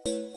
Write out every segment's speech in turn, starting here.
Bye.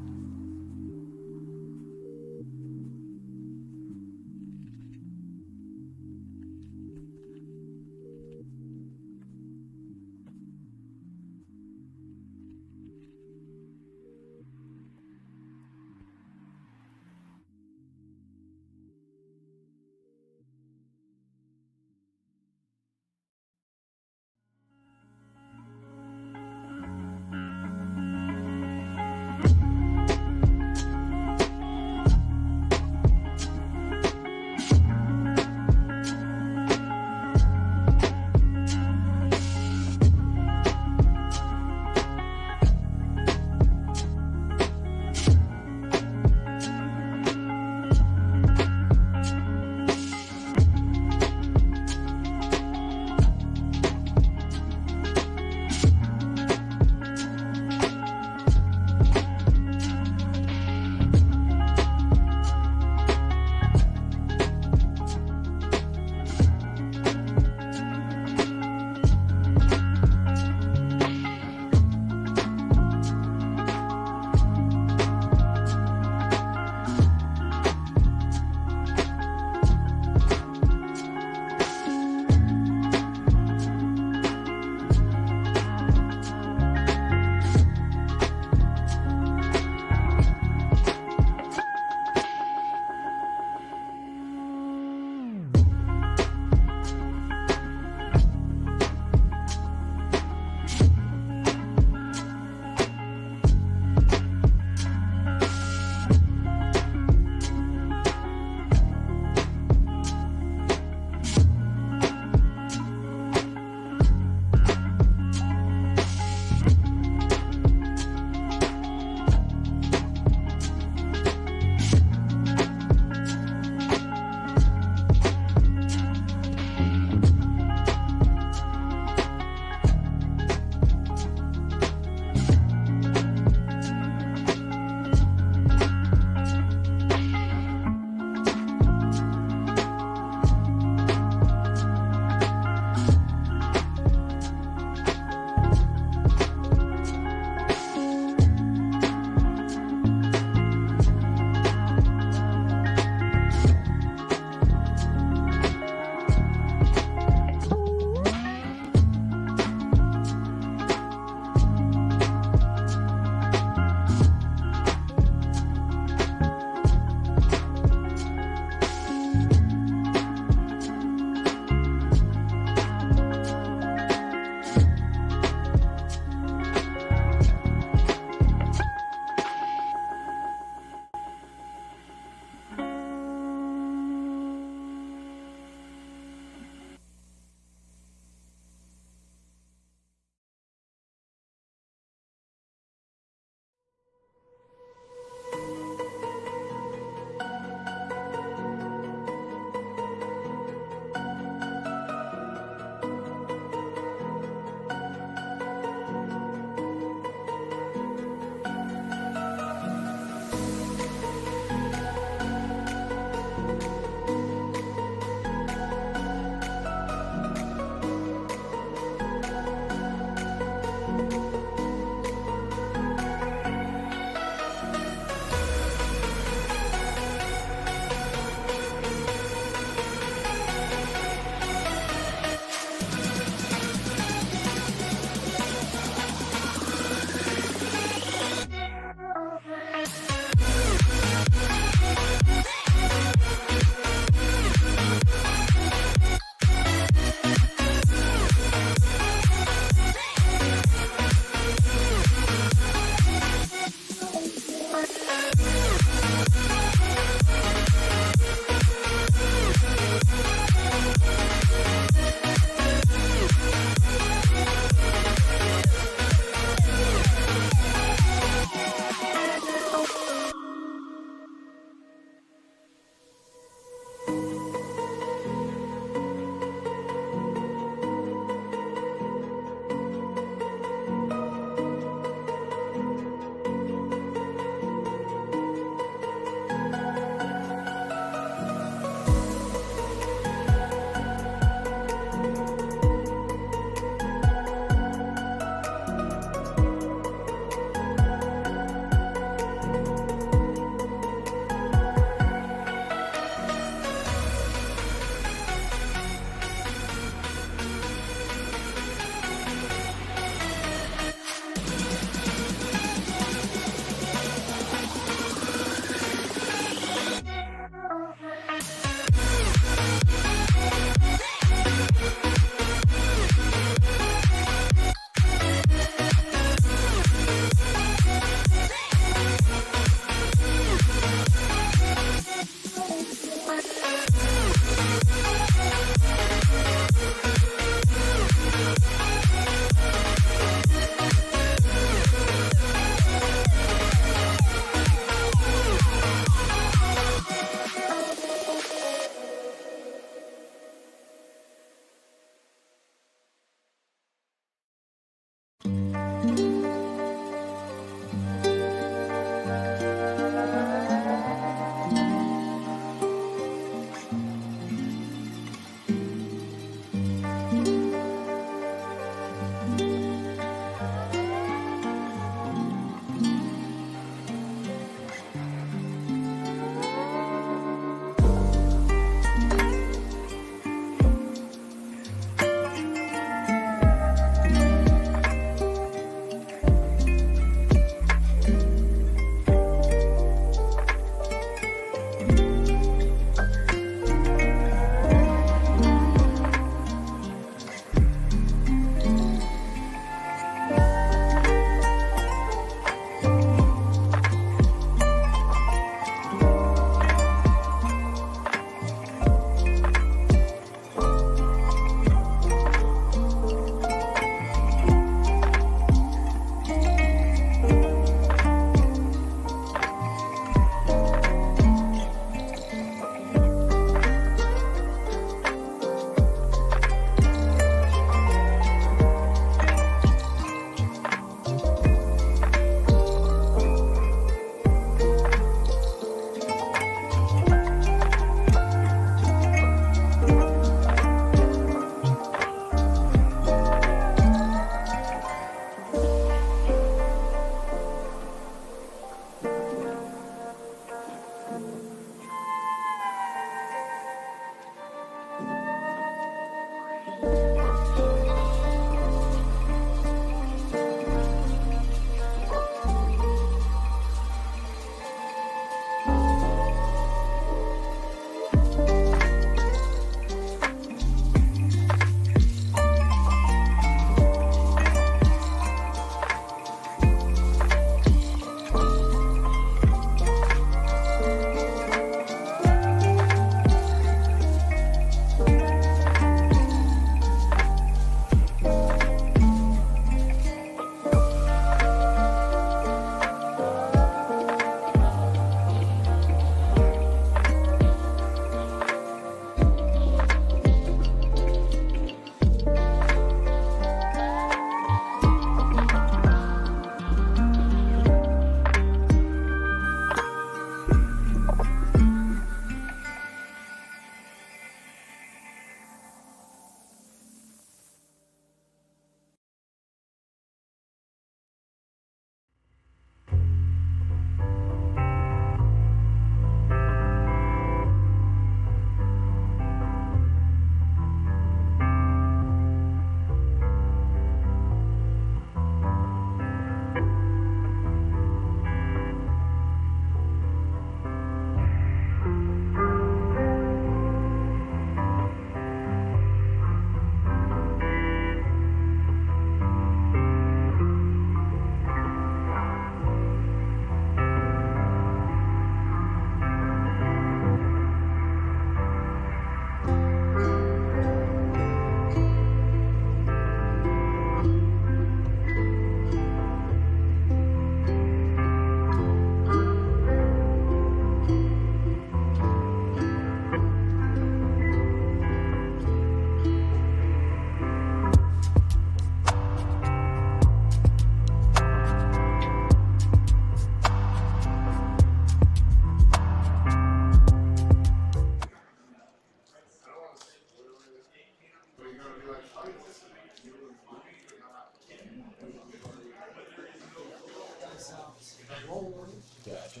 Gotcha.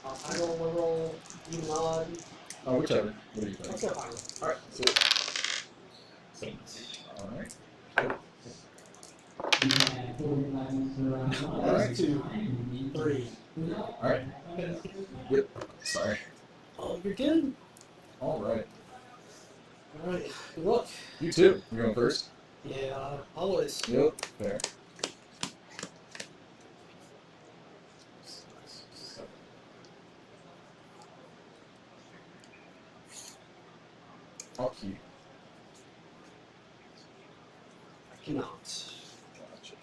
I roll, you nod. Oh, whichever. What do you Let's think? go higher. Alright, so. Alright. That's 2, 3. Alright. Yep. Sorry. Oh, you're good. Alright. Alright, good luck. You too. You're going first? Yeah, always. Yep. Fair. I'll keep. I cannot. Gotcha.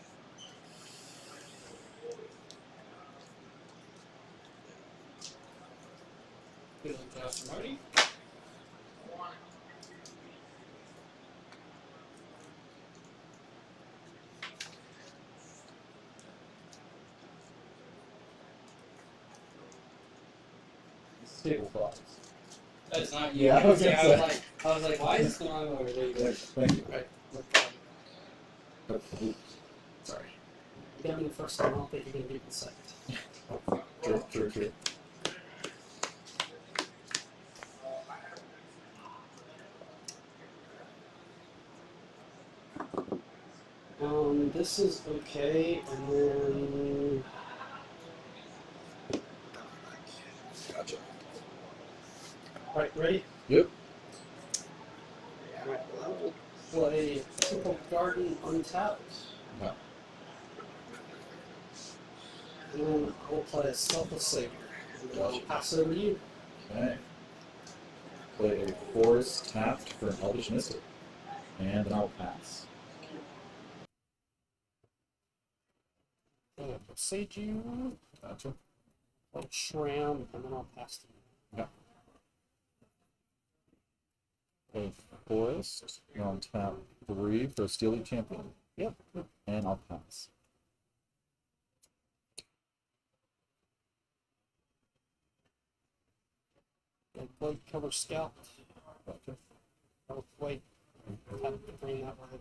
Good luck, Marty. Stable thoughts. That's not you. Yeah, I was gonna say. I was like, why is this going on over there? Thank you. Right. Sorry. You got me the first time, I don't think you're going to be the second. True. This is okay, and then... Gotcha. Alright, ready? Yep. Alright, I will play Simple Garden Untapped. Okay. And then I will play a Selfless Savior. And then I'll pass it over to you. Okay. Play a Forest tapped for an Elvish Mystic. And then I'll pass. I'll Sage you, Gotcha. I'll Shram, and then I'll pass to you. Okay. Play Forest. You're on tap 3 for a Steely Champion. Yep. And I'll pass. Blade Cover Scout. Gotcha. I'll play tap the green that way.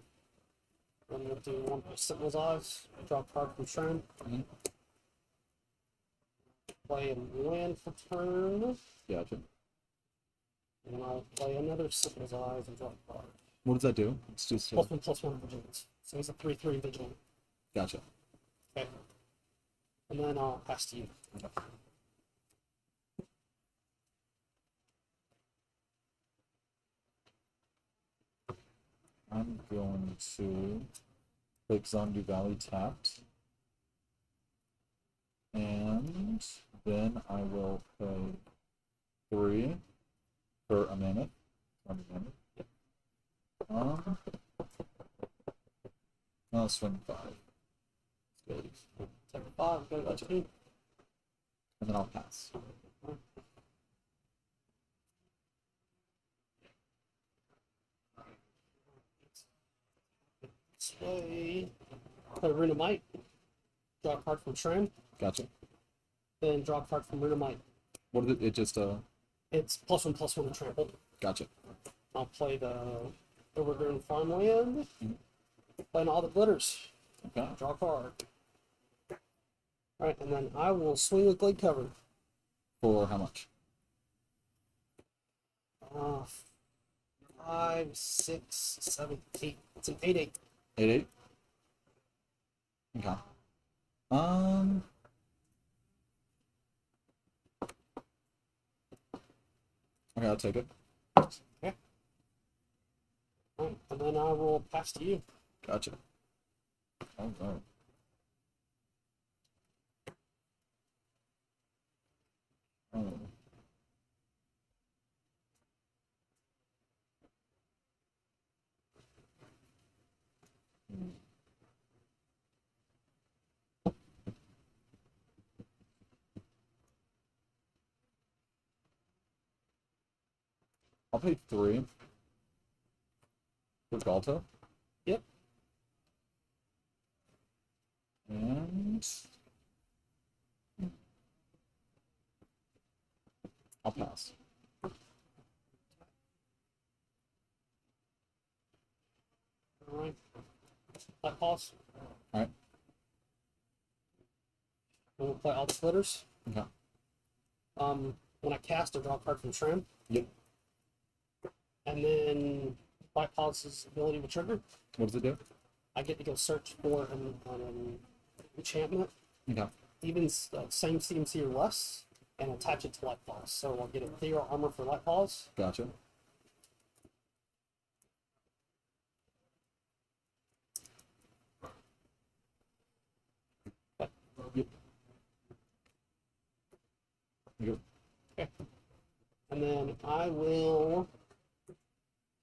Then we'll do 1% Sentinel's Eyes. Draw a card from Shram. Mhm. Play a land for turn. Gotcha. And then I'll play another Sentinel's Eyes and draw a card. What does that do? It's just +1/+1 vigilance. So he's a 3/3 vigilant. Gotcha. Okay. And then I'll pass to you. Okay. I'm going to click Zondu Valley tapped. And then I will pay 3 for a mammoth. I'll swing 5. Good. Take a 5, go to 2. And then I'll pass. Play Runamite. Draw a card from Shram. Gotcha. Then draw a card from Runamite. What did it just It's +1/+1 and trampled. Gotcha. I'll play the Overgrown Farmland. Playing all the glitters. Okay. Draw a card. Alright, and then I will swing with Glade Cover. For how much? 5, 6, 7, 8. It's an 8/8. 8/8? Okay. Okay, I'll take it. Okay. Alright, and then I will pass to you. Gotcha. All right. Oh. I'll pay 3 for Galta. Yep. And I'll pass. Alright. light pause. Alright. And we'll play all the splitters. Okay. When I cast, I draw a card from Tram. Yep. And then light pause's ability to trigger. What does it do? I get to go search for an enchantment, Okay. even same CMC or less, and attach it to light pause. So I'll get ethereal armor for light pause. Gotcha. Yep. Yep. Okay. And then I will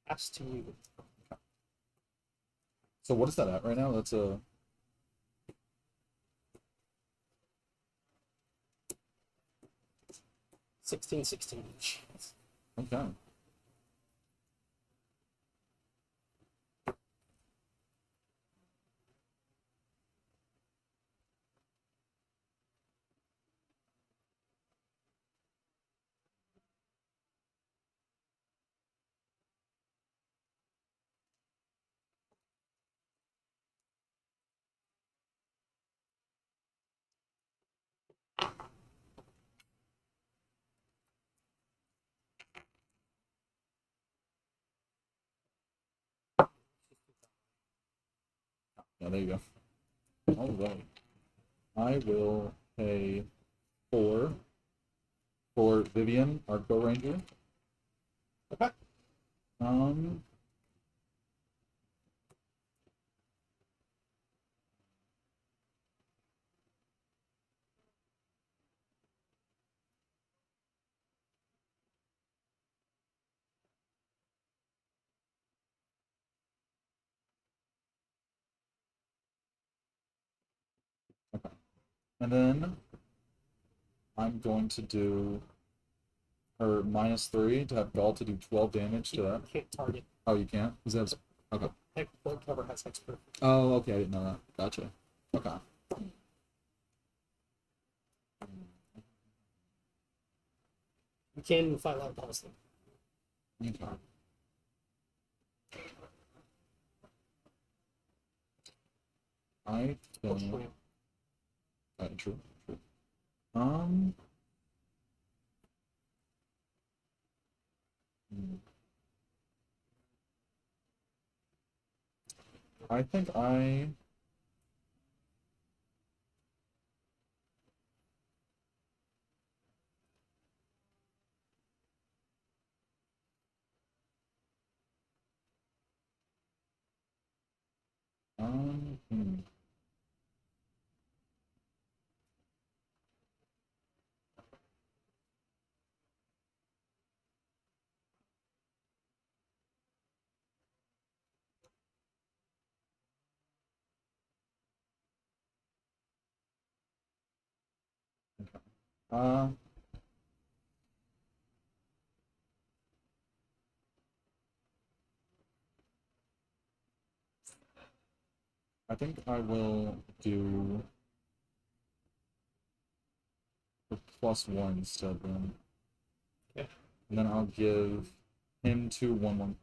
pass to you. So what is that at right now? That's a 16. okay. Yeah, there you go. All right. I will pay 4 for Vivian, Arco Ranger. Okay. Okay. And then I'm going to do her -3 to have Gall to do 12 damage to You that. can't target. Oh, you can't? Is that okay? Heck, blood cover has hexproof. Oh, okay. I didn't know that. Gotcha. Okay. You can't even fight light pause them. Okay. I Or don't. Tram. True. Um. hmm. I think I. Hmm. Okay. I think I will do the +1 instead then. Okay. And then I'll give him 2 1/1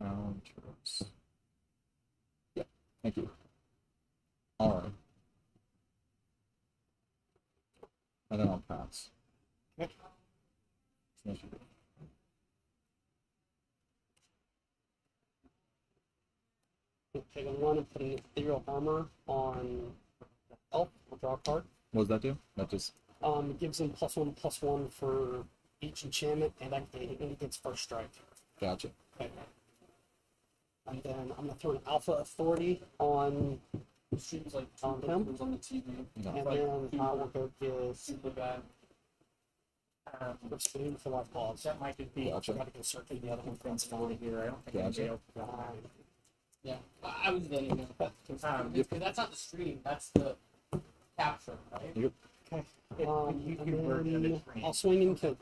counters. Yeah, thank you. Alright. And then I'll pass. Okay. So that should be- Take a run and put an ethereal armor on elf. We'll draw a card. What does that do? That just. It gives him +1/+1 for each enchantment, and he gets first strike. Gotcha. Okay. And then I'm gonna throw an alpha authority on Streams like on him, on the TV. Okay. and Like, then I will go get Super bad. for spoon for life pause. That might just be. Gotcha. I gotta go search for the other one. That's fine here. I don't think Gotcha. I'm Fine. Yeah, I was letting you know. Because that's not the stream. That's the capture, right? Yep. Okay. You And can work in the then stream. I'll swing and kill.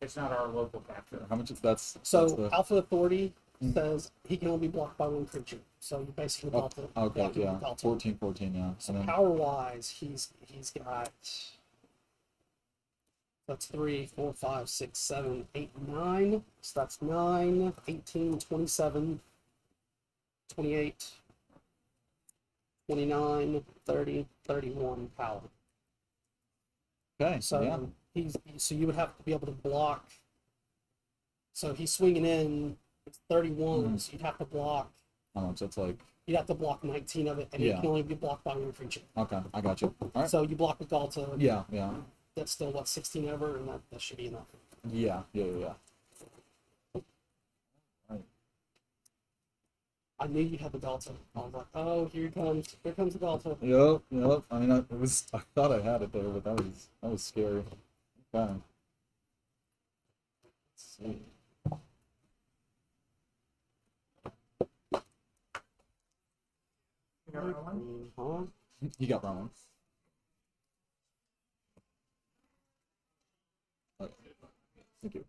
It's not our local capture. How much is that's So the alpha authority Mm. says he can only be blocked by one creature. So you basically oh, dealt it. okay, yeah. dealt it. 14, yeah. So And then power wise, he's got that's 3, 4, 5, 6, 7, 8, 9. So that's 9, 18, 27, 28, 29, 30, 31 power. Okay. So yeah. so you would have to be able to block. So he's swinging in, it's 31, so you'd have to block. How much? That's like. You'd have to block 19 of it, and Yeah. it can only be blocked by one creature. Okay, I got you. All right. So you block with Galta. Yeah. Yeah. That's still what, 16 over, and that should be enough. Yeah. Yeah. Yeah. Right. I knew you had the Galta. I was like, oh, here he comes. Here comes the Galta. Yep. Yep. I mean, it was. I thought I had it there, but that was scary. Okay. Let's see. Huh? You got Rowan. Okay. Thank you.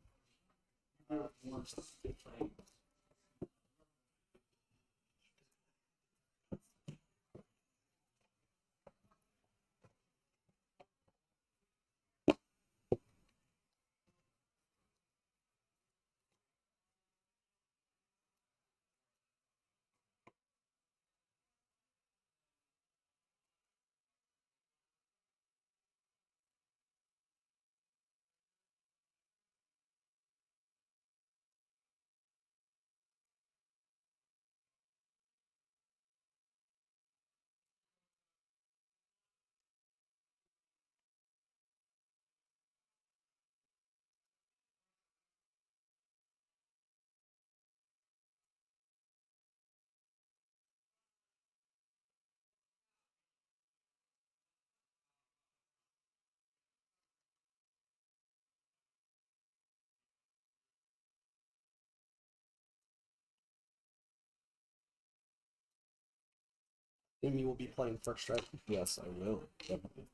Amy will be playing first, right? Yes, I will. Definitely.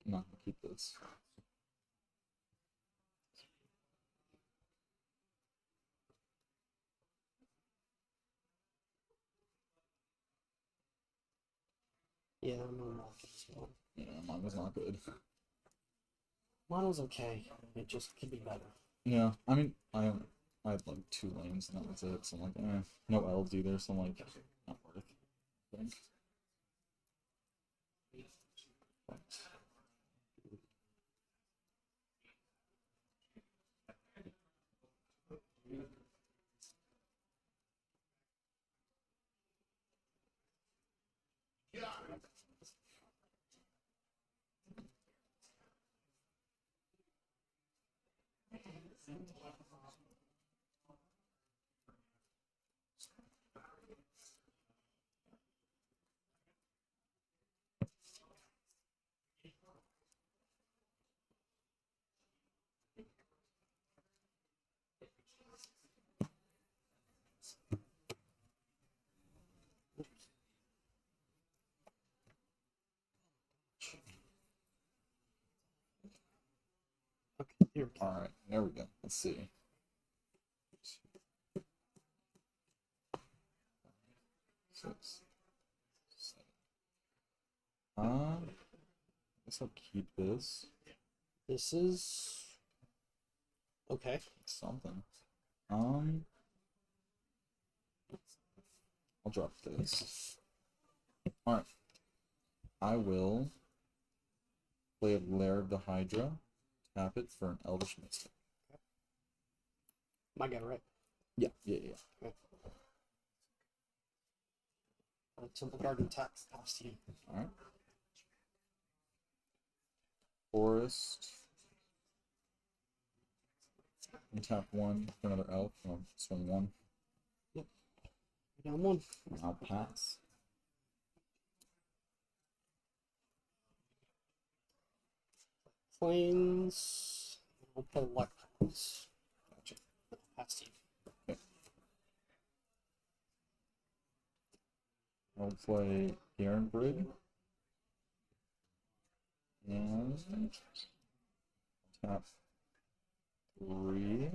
I'm not gonna keep this. Yeah, I'm on this one. Yeah, mine was not good. Mine was okay. It just could be better. Yeah, I mean, I had like 2 lanes and that was it. So I'm like, no elves either. So I'm like, not worth. I think. But, Okay, here we go. all right, there we go. Let's see. 6, 7. I guess I'll keep this. This is okay. Something. I'll drop this. Alright. I will play a Lair of the Hydra. Tap it for an Elvish Mystic. My guy, right? Yeah. Okay. Temple Garden tax cost you. Alright. Forest. And tap 1 for another elf. I'll swing 1. Down 1. I'll pass. Plains. I'll play White Plains. Gotcha. Pass you. Okay. I'll play Garen Brig. And tap 3.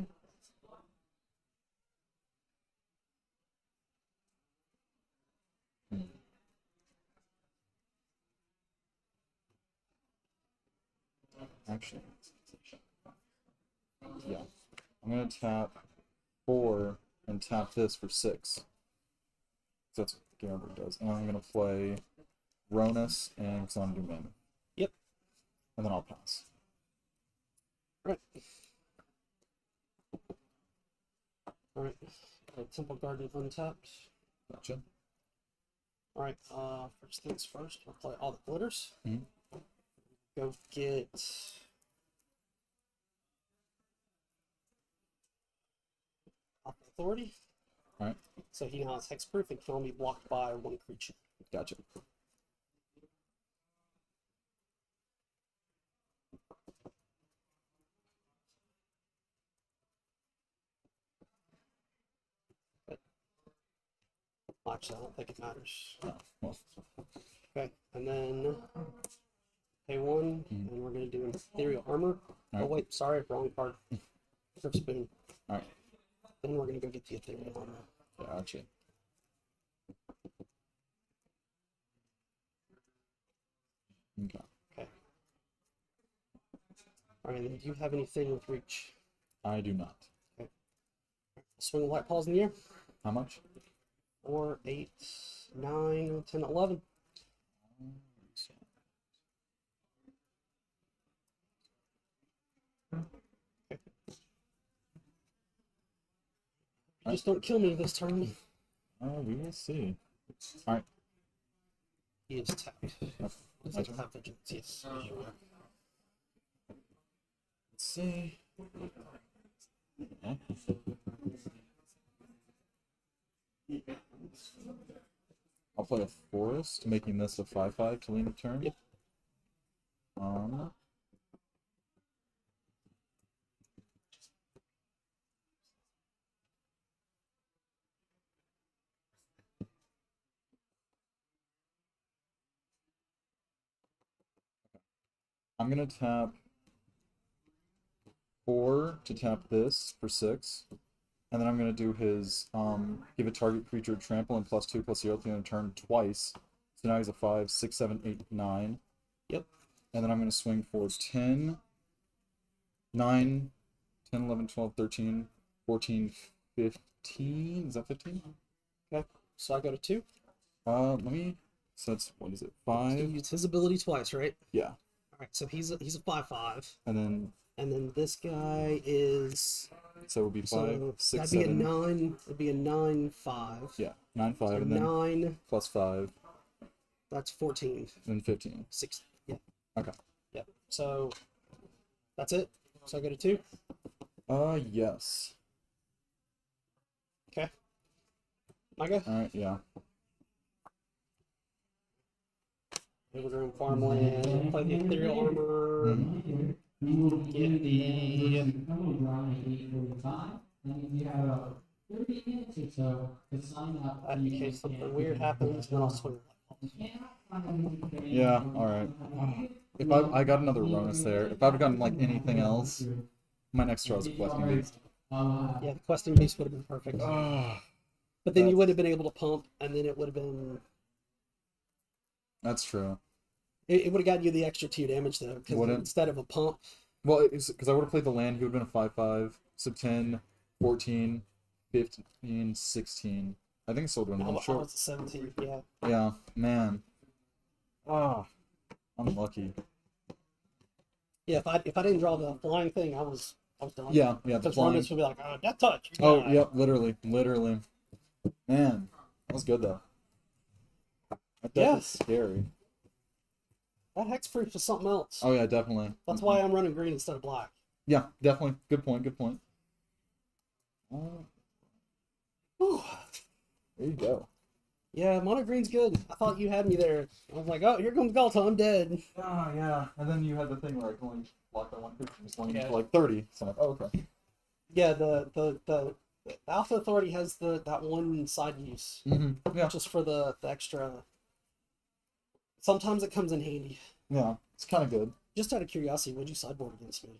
Actually, yeah. I'm gonna tap 4 and tap this for 6. That's what Gambler does. And I'm gonna play Ronus and Xanadu Mana. Yep. And then I'll pass. Right. Alright. Temple Garden untapped. Gotcha. Alright, first things first, we'll play all the glitters. Mhm. Go get Authority. Alright. So he now has hexproof and can only be blocked by 1 creature. Gotcha. Actually, I don't think it matters. Oh, well, Okay, and then pay 1, and we're gonna do Ethereal Armor. Oh Alright. wait, sorry, wrong card. Grip Spoon. Alright. Then we're gonna go get the Ethereal Armor. Gotcha. Okay. Okay. Alright, and then do you have anything with reach? I do not. Swing Light Paws in the air. How much? 4, 8, 9, 10, 11. Just don't kill me this turn. We will see. Alright. He is tapped. Does My he turn? have vigilance? Yes. Let's see. Okay. I'll play a forest, making this a 5/5 to lean a turn. Yep. I'm gonna tap 4 to tap this for 6. And then I'm gonna do his give a target creature trample and +2/+0 at the end of the turn twice. So now he's a 5, 6, 7, 8, 9. Yep. And then I'm gonna swing for 10, 9, 10, 11, 12, 13, 14, 15. Is that 15? Okay. So I go to 2. Let me. So that's, what is it? So you 5? use his ability twice, right? Yeah. Alright, so he's a 5/5. And And then this guy is so it would be 5, so 6, that'd be 7. a 9. It'd be a 9/5. Yeah, 9, 5, So and then 9. +5, That's 14. and then 15. 6. Yeah. Okay. Yep. So that's it. So I go to 2. Yes. Okay. My go. All right. Yeah. Overgrown farmland. Play the ethereal armor. Get the in case something weird happens, then I'll swing. Yeah. All right. If I got another Ronus there, if I'd gotten like anything else, my next draw is a Questing Beast. Yeah, the questing beast would have been perfect. But then you would have been able to pump, and then it would have been. That's true. It would have gotten you the extra 2 damage though, because Wouldn't? instead of a pump. Well, it's because I would have played the land, he would have been a 5/5. So 10, 14, 15, 16. I think it still would have been I one was short. a 17. Yeah. Yeah, man. Ah, unlucky. Yeah. If I didn't draw the flying thing, I was done. Yeah, the Because flying. Ronis would be like, oh, death touch. You Oh, die. yep, literally. Man, that was good though. That deck was Yes. scary. That hexproof is something else. Oh yeah, definitely. That's why I'm running green instead of black. Yeah, definitely. Good point. Good point. Whew. There you go. Yeah, mono green's good. I thought you had me there. I was like, oh, here comes Galta. I'm dead. Oh yeah, and then you had the thing where I can only block that one creature, just one Yeah. for like 30. So I'm like, oh okay. Yeah, the Alpha Authority has that one side use, Yeah, just for the extra. Sometimes it comes in handy. yeah, it's kind of good. Just out of curiosity, would you sideboard against me?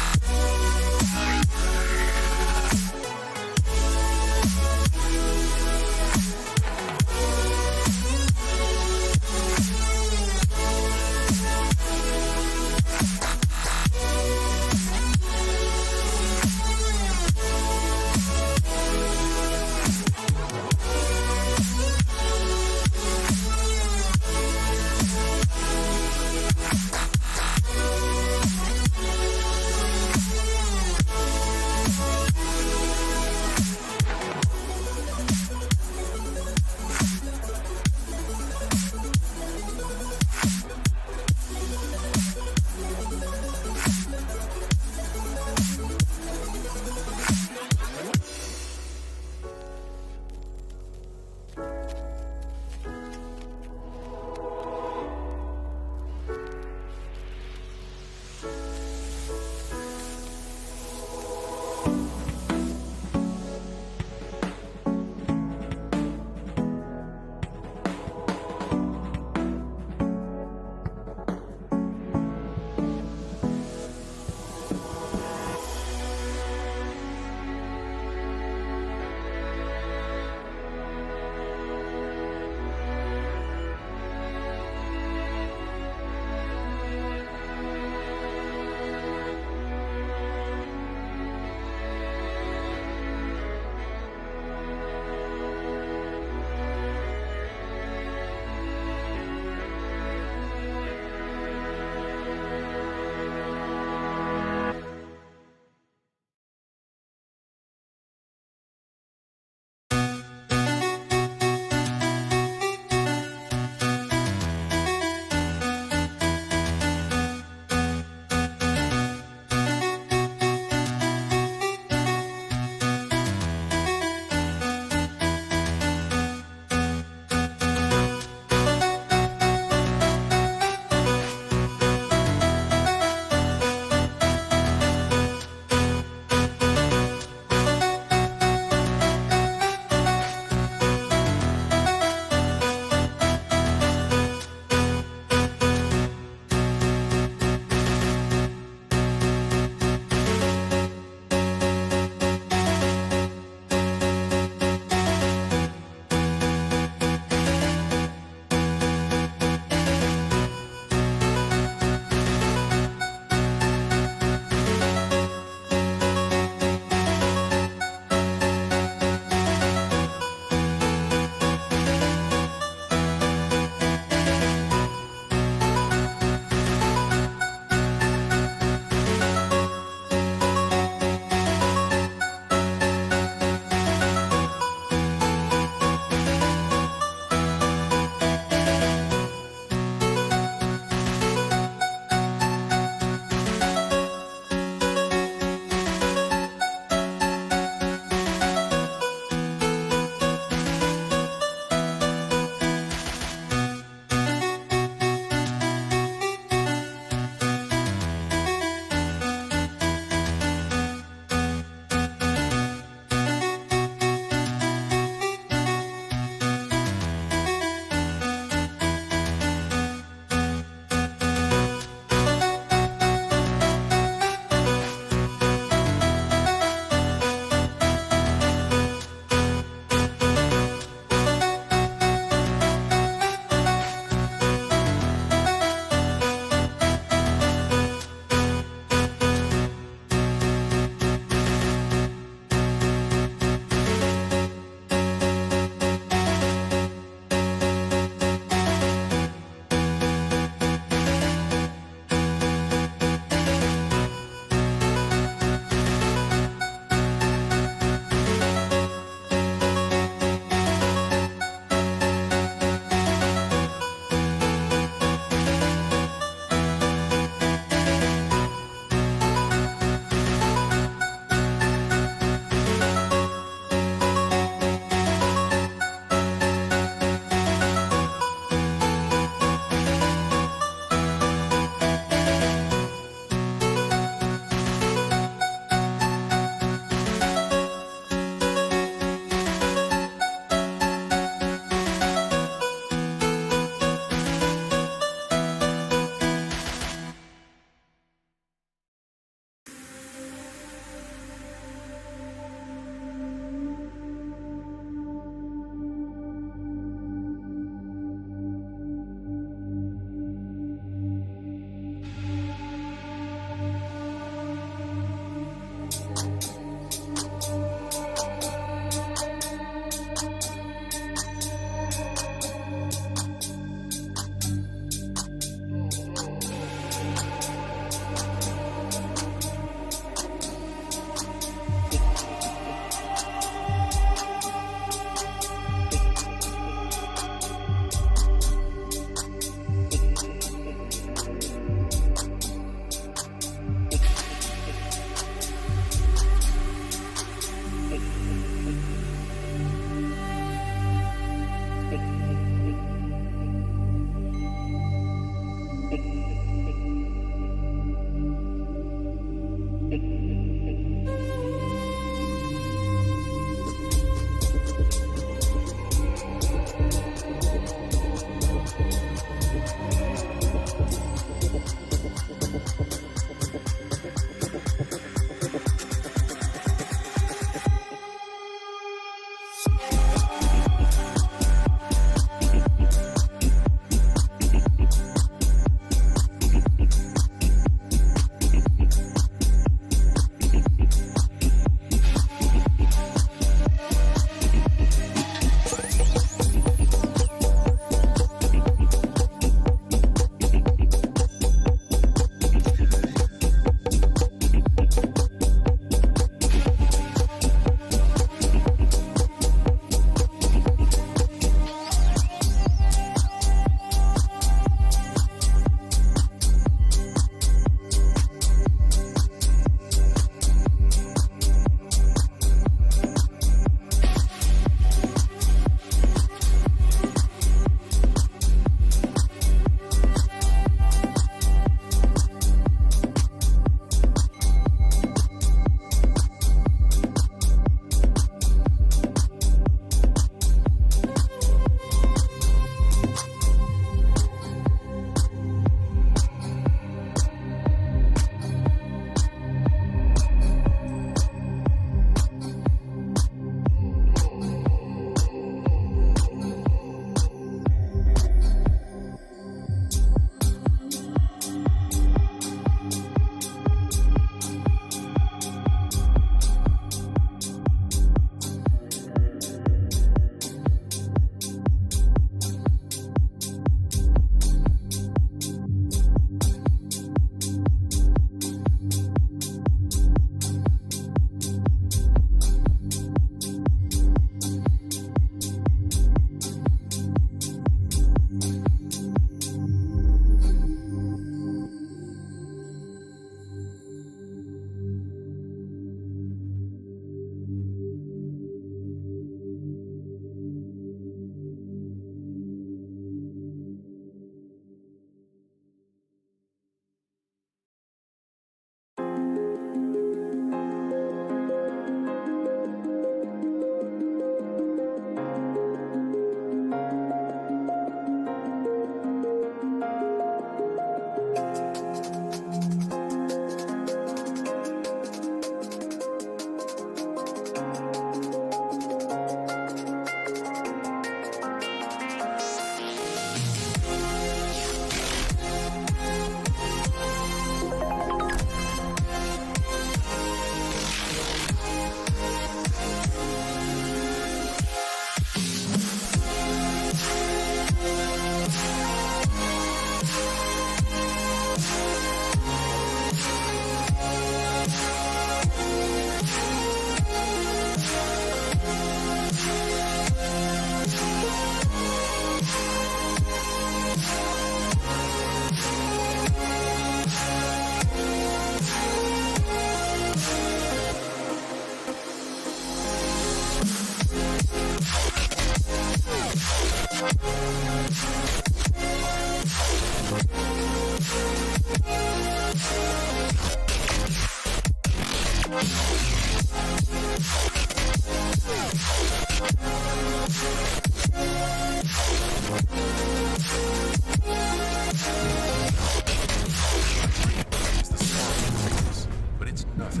Oh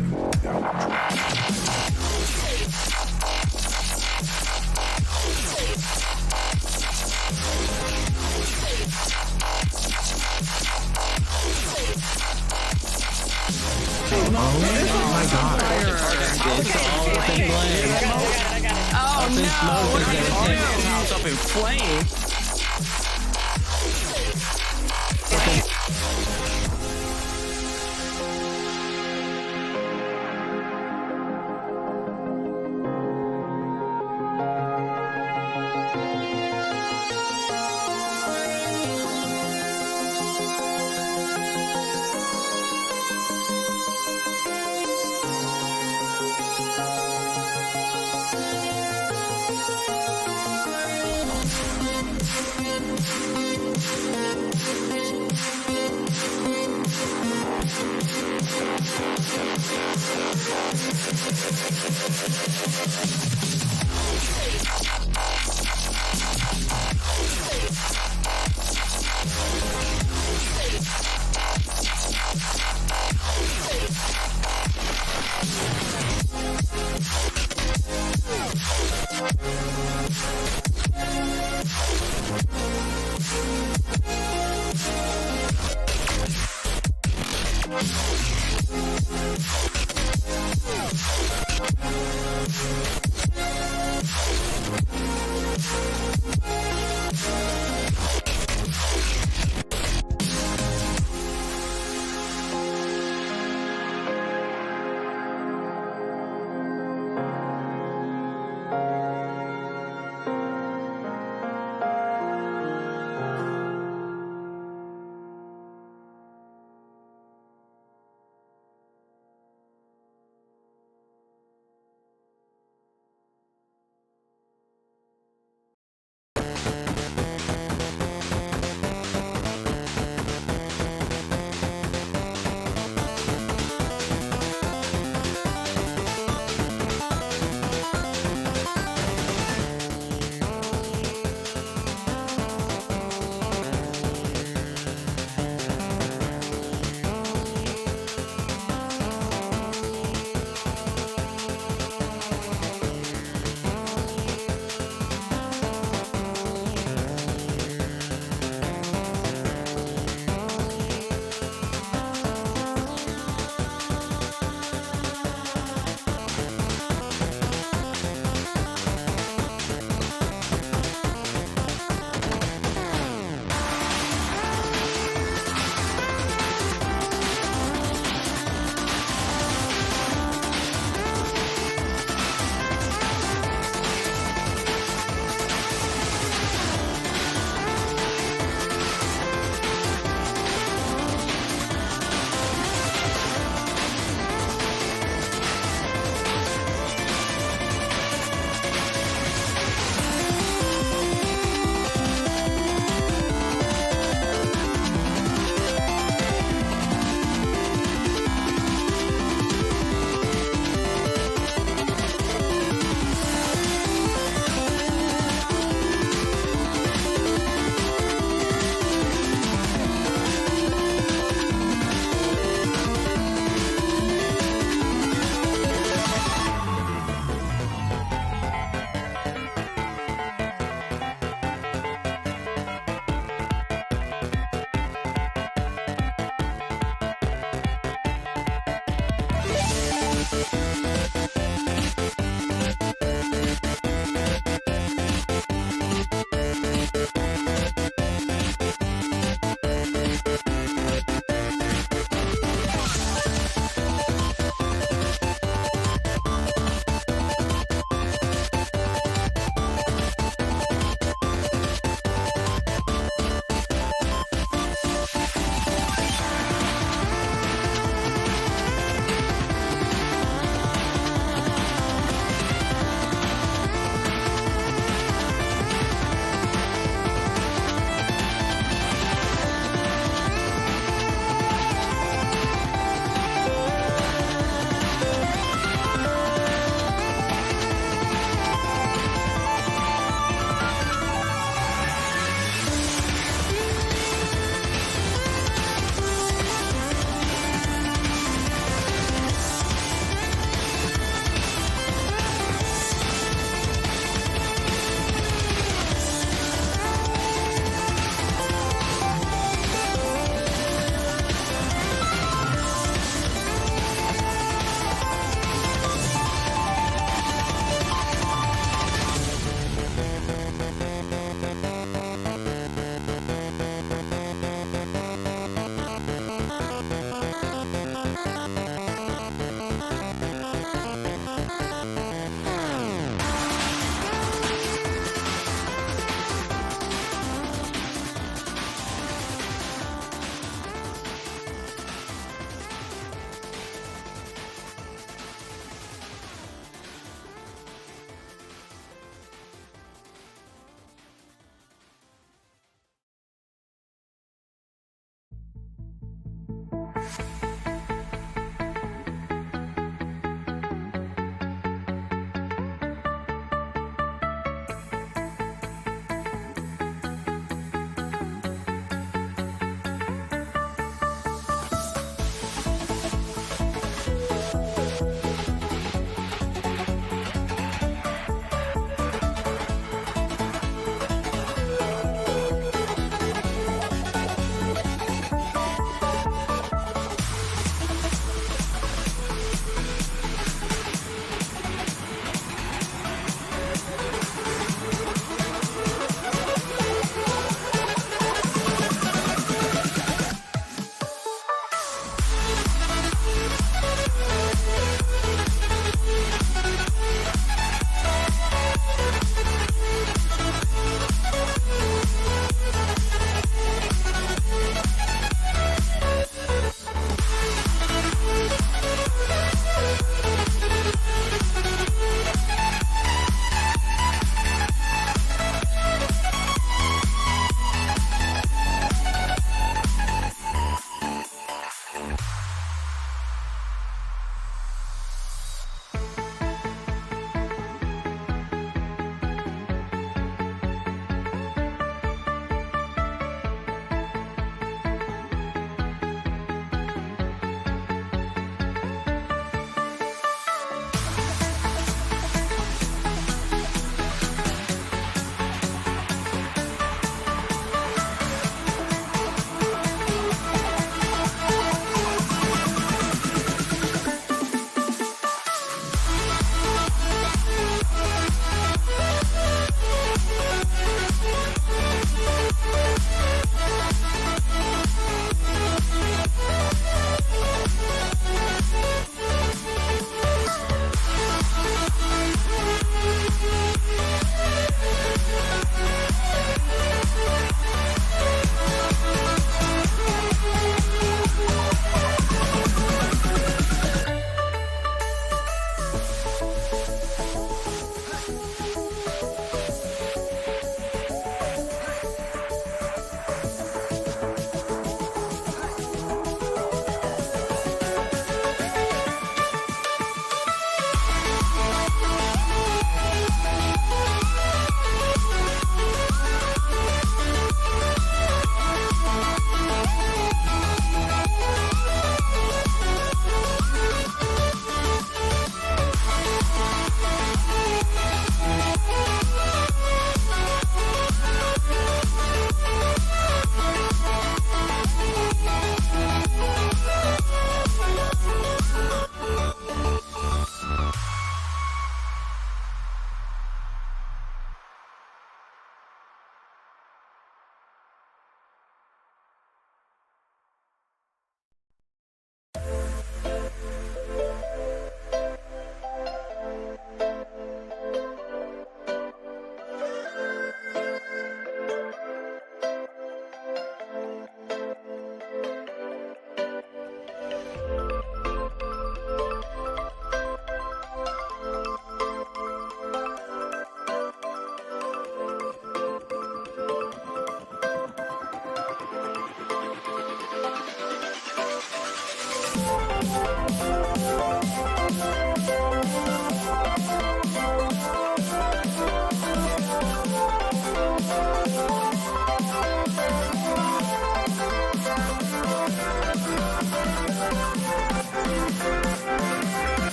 no! House up in flames.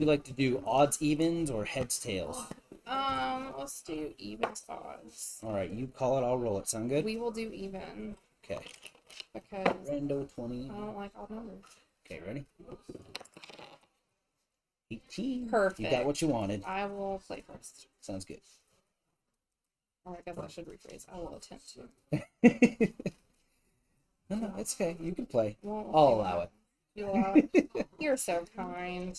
you like to do? Odds, evens, or heads, tails? Let's do evens odds. All right, you call it. I'll roll it. Sound good? We will do even Okay. because Rando 20. I don't like odd numbers. Okay, ready? 18. Perfect. You got what you wanted. I will play first. Sounds good. Or I guess I should rephrase. I will attempt to. No, it's okay. You can play. Won't I'll do allow that. it. You allow it? You're so kind.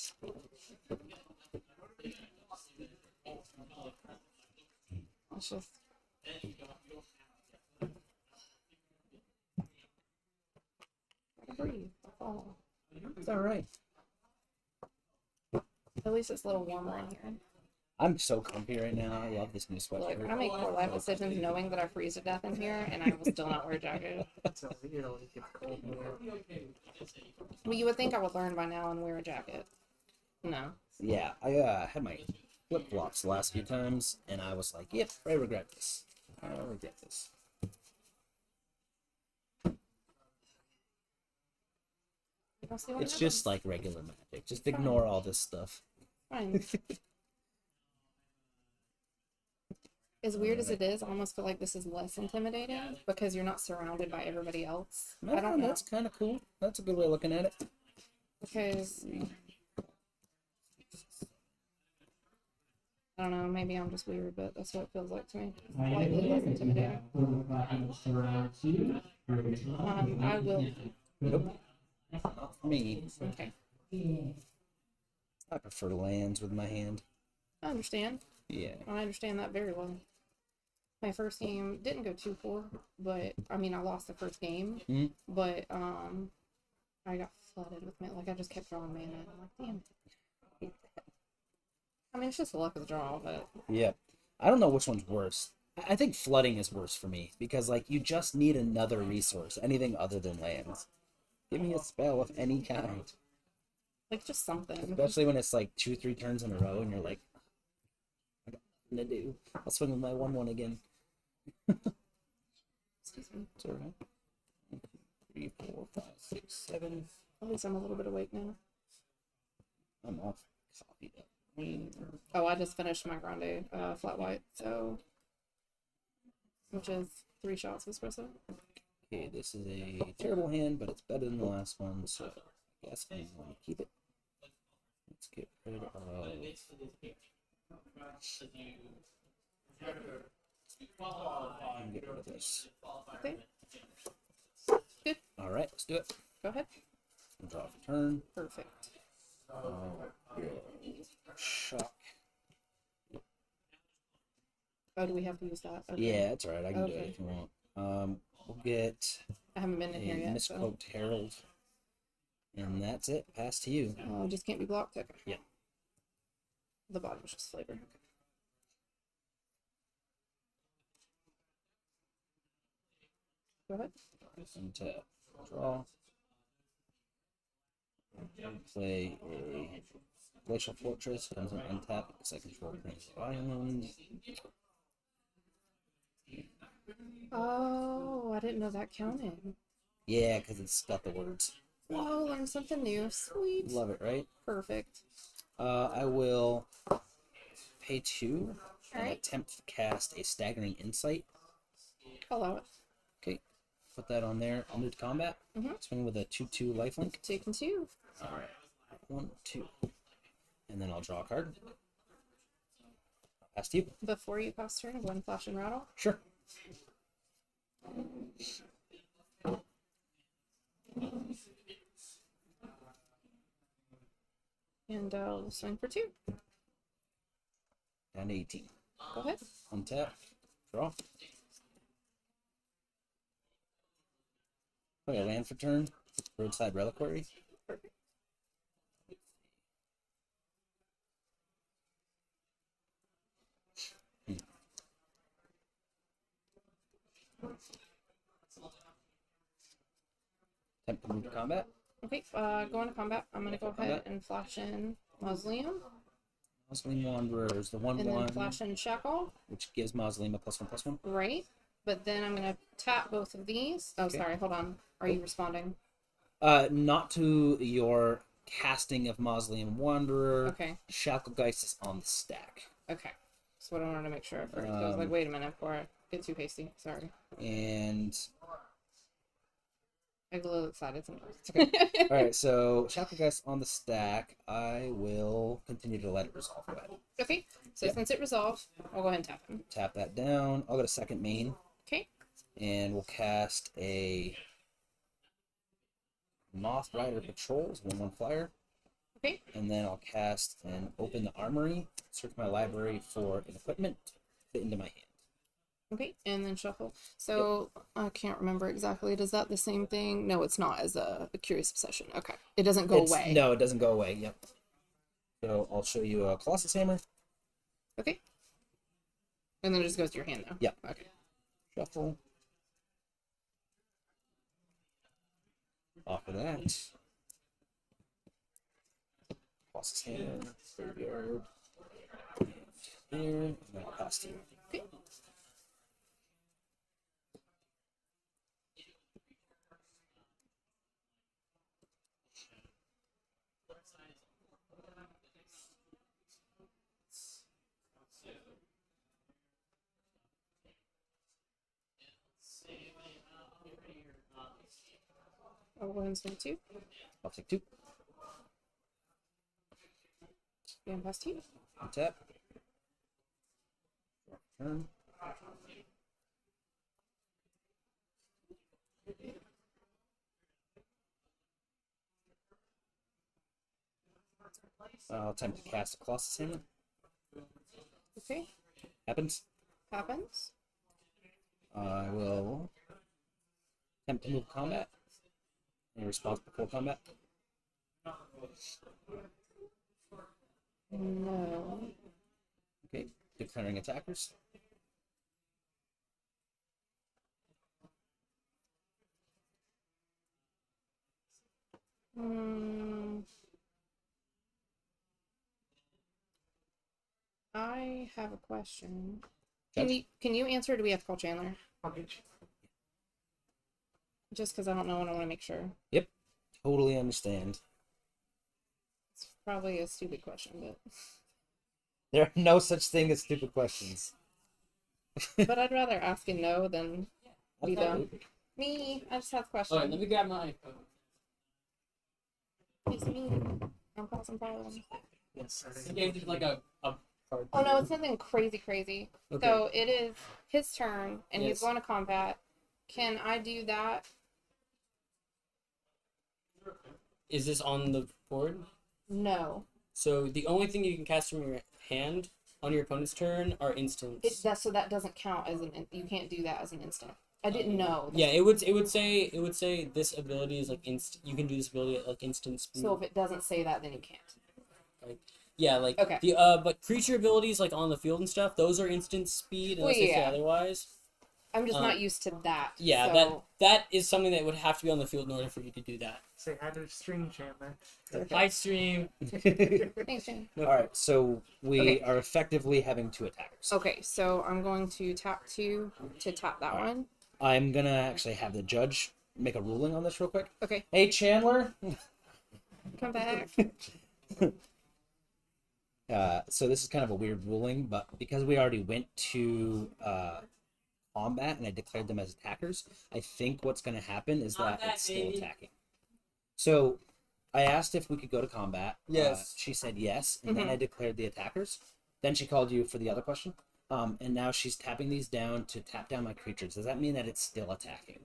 Let's just. Gotta breathe. That's all. It's all right. At least it's a little warmer in here. I'm so comfy right now. I love this new Like, sweatshirt. I make poor life decisions knowing that I freeze to death in here, and I will still not wear a jacket. So you know, it gets cold here. Well, you would think I would learn by now and wear a jacket. No. Yeah, I had my flip flops the last few times, and I was like, "Yep, I regret this. I regret this." You don't see what It's just like regular magic. Just ignore all this stuff. fine. As weird as it is, I almost feel like this is less intimidating because you're not surrounded by everybody else. I don't know. That's kind of cool. That's a good way of looking at it. Because I don't know, maybe I'm just weird, but that's what it feels like to me. Slightly less intimidating. I will. Nope. Not for me. Okay. I prefer lands with my hand. I understand. Yeah. I understand that very well. My first game didn't go 2-4, but I mean I lost the first game. Mhm. But I got flooded with mana. Like I just kept drawing mana. And I'm like, damn it. I mean it's just the luck of the draw, but Yeah. I don't know which one's worse. I think flooding is worse for me because like you just need another resource, anything other than lands. Give me a spell of any kind. like just something. Especially when it's like 2-3 turns in a row and you're like, I got nothing to do. I'll swing with my 1/1 again. Excuse me. It's alright. 3, 4, 5, 6, 7. At least I'm a little bit awake now. I'm off coffee though. Oh, I just finished my grande flat white, so which is 3 shots of espresso. Okay, this is a terrible hand, but it's better than the last one, so I guess I'm going to keep it. Let's get rid of. And get rid of this. Okay. Good. All right, let's do it. Go ahead. Draw for turn. Perfect. Shock. Oh, do we have to use that? Okay. Yeah, that's all right. I can do it Okay. if you want. We'll get I haven't been in here a yet. So. misquote herald, and that's it. Pass to you. Oh, just can't be blocked. Okay. Yeah. The bottom was just flavor. Okay. Go ahead. Untap. Draw. Play a Glacial Fortress. Comes in untap because I control Prince Island. Oh, I didn't know that counted. Yeah, because it's got the words. Whoa, learned something new. Sweet. Love it, right? Perfect. I will pay 2 and Alright. attempt to cast a Staggering Insight. I'll allow it. Okay, put that on there. I'll move to combat. Mhm. Swing with a 2/2 lifelink. 2 and 2. Alright. 1, 2. And then I'll draw a card. Pass to you. Before you pass turn, go and flash and rattle. Sure. And I'll swing for 2. Down to 18. Go ahead. Untap. Draw. Okay, land for turn. Roadside Reliquary. Perfect. Attempt to move to combat. Okay, go into combat. I'm gonna go ahead Combat. and flash in Mausoleum, Mausoleum Wanderers, the and then 1/1, flash in Shackle. which gives Mausoleum a +1/+1. Right. But then I'm gonna tap both of these. Oh, Okay. sorry. Hold on. Are you responding? Not to your casting of Mausoleum Wanderer. Okay. Shacklegeist is on the stack. Okay. That's what I wanted to make sure of first. I was like, wait a minute before I get too hasty. Sorry. And I get a little excited sometimes. all right, so Shacklegeist on the stack. I will continue to let it resolve. Go ahead. Okay. So Yeah. since it resolved, I'll go ahead and tap him. Tap that down. I'll go to second main, Okay. and we'll cast a Moth Rider Patrols, 1/1 flyer. Okay. And then I'll cast and open the armory, search my library for an equipment, fit into my hand. Okay. And then shuffle. So I can't remember exactly. Is that the same thing? No, it's not as a Curious Obsession. Okay. It doesn't go away. No, it doesn't go away. Yep. So I'll show you a Colossus Hammer. Okay. And then it just goes to your hand though. Yeah. Okay. Shuffle. Off of that. Colossus Hammer. Graveyard. Here. And then I'll pass to you. Okay. I'll go ahead and swing 2. I'll take 2. And pass to you. Untap. Turn. I'll attempt to cast a Colossus Hammer. Okay. Happens. Happens. I will attempt to move combat. Any response before combat? No. Okay. Declaring attackers. I have a question. Judge? Can you answer, or do we have to call Chandler? I'll get you. Just because I don't know and I want to make sure. Yep. Totally understand. It's probably a stupid question, but There are no such thing as stupid questions. but I'd rather ask and know than be dumb. Absolutely. Me, I just have a Alright, question. let me grab my phone. It's me. I'm causing problems. Yes. This game is like a card. Oh no, it's nothing crazy. Okay. So it is his turn, and Yes. he's going to combat. Can I do that? Is this on the board? No. So the only thing you can cast from your hand on your opponent's turn are instants. So that doesn't count as you can't do that as an instant. I didn't know. Yeah, it would say this ability is like you can do this ability at like instant speed. So if it doesn't say that, then you can't. Yeah, like Okay. the but creature abilities like on the field and stuff, those are instant speed unless they say yeah. otherwise. I'm just not used to that. Yeah, so... that is something that would have to be on the field in order for you to do that. Say hi to the stream, Chandler. Hi stream. Thanks, Jen. All right, so we Okay. are effectively having 2 attackers. Okay, so I'm going to tap 2 to tap that Alright. one. I'm gonna actually have the judge make a ruling on this real quick. Okay, Hey, Chandler. come back. So this is kind of a weird ruling, but because we already went to combat and I declared them as attackers, I think what's going to happen is that Combat, it's still baby. attacking. So I asked if we could go to combat. Yes. She said yes, and then I declared the attackers. Then she called you for the other question. And now she's tapping these down to tap down my creatures. Does that mean that it's still attacking?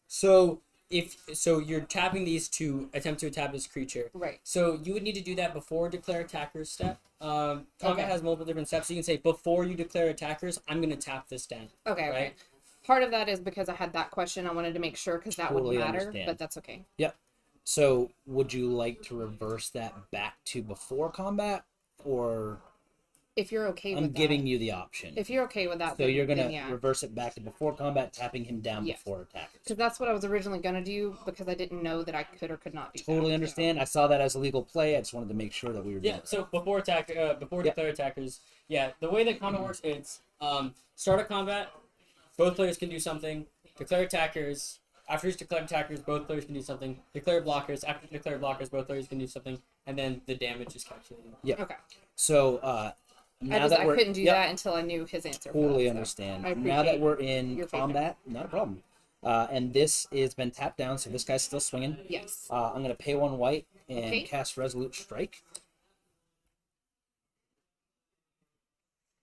So you're tapping these to attempt to attack this creature. Right. So you would need to do that before declare attackers step. Combat Okay. has multiple different steps. So you can say before you declare attackers, I'm gonna tap this down. Okay, okay. Right. Part of that is because I had that question. I wanted to make sure because that Totally would matter, understand. but that's okay. Yep. So would you like to reverse that back to before combat, or If you're okay with I'm that. giving you the option? If you're okay with that, So you're gonna then yeah. reverse it back to before combat, tapping him down Yes. before attackers. Because that's what I was originally gonna do because I didn't know that I could or could not do that. Totally So- understand. I saw that as a legal play. I just wanted to make sure that we were doing Yeah. it So right. before declare attackers. Yeah. The way that combat works, it's start a combat. Both players can do something. Declare attackers. After he's declared attackers, both players can do something. Declare blockers. After declare blockers, both players can do something, and then the damage is calculated. Okay. So now that I we're couldn't do yep, that until I knew his answer. for totally that, so understand. I Now that appreciate we're in your patience. combat, not a problem. And this has been tapped down, so this guy's still swinging. Yes. I'm gonna pay 1 white and Okay. cast Resolute Strike.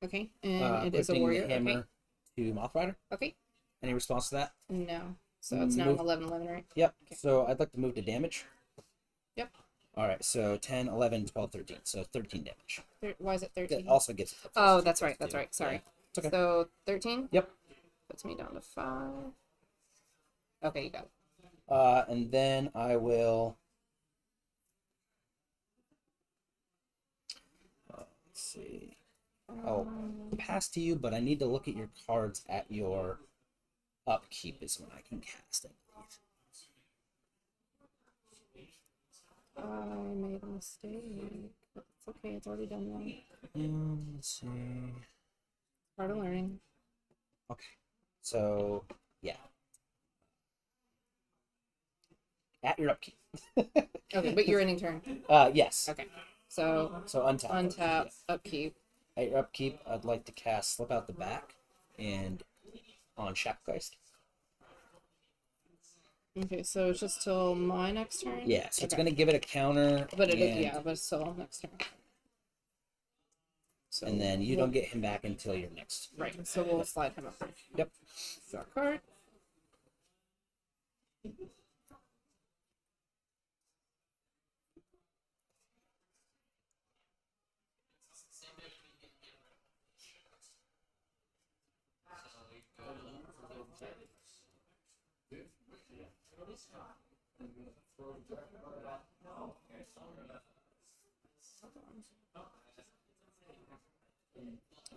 Okay. And it is a Equipping warrior. the hammer to Moth Rider. Okay. Any response to that? No. So it's now Move. 11-11, right? Yep. So I'd like to move to damage. Yep. All right. So 10, 11, 12, 13. So 13 damage. Why is it 13? That also gets. Oh, that's right. That's right. Sorry. Yeah. It's okay. So 13? Yep. Puts me down to 5. Okay, you got it. And then I will. Let's see. I'll pass to you, but I need to look at your cards at your upkeep is when I can cast it. I made a mistake. But it's okay. It's already done wrong. Let's see. Part of learning. Okay. So yeah. At your upkeep. Okay, but you're ending turn. Yes. Okay. So So untap. untap, upkeep. At your upkeep, I'd like to cast Slip Out the Back and on Shackgeist. Okay, so it's just till my next turn? Yeah, so it's Okay. gonna give it a counter. But it is, and, yeah, but it's still next turn. So And then you don't get him back until your next. Right, so we'll slide him up. Yep. Draw a card.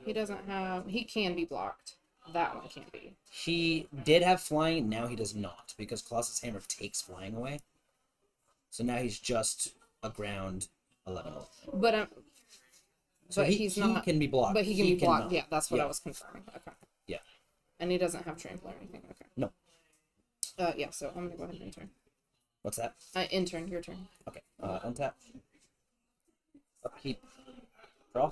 He doesn't have. He can be blocked. That one can't be. He did have flying, now he does not, because Colossus Hammer takes flying away. So now he's just a ground 11. But So but he's not. can be blocked. But he can be blocked. cannot. Yeah, that's what Yeah. I was confirming. Okay. Yeah. And he doesn't have trample or anything. Okay. No. Yeah. So I'm gonna go ahead and intern. What's that? Intern, your turn. Okay. Untap. Upkeep. Draw.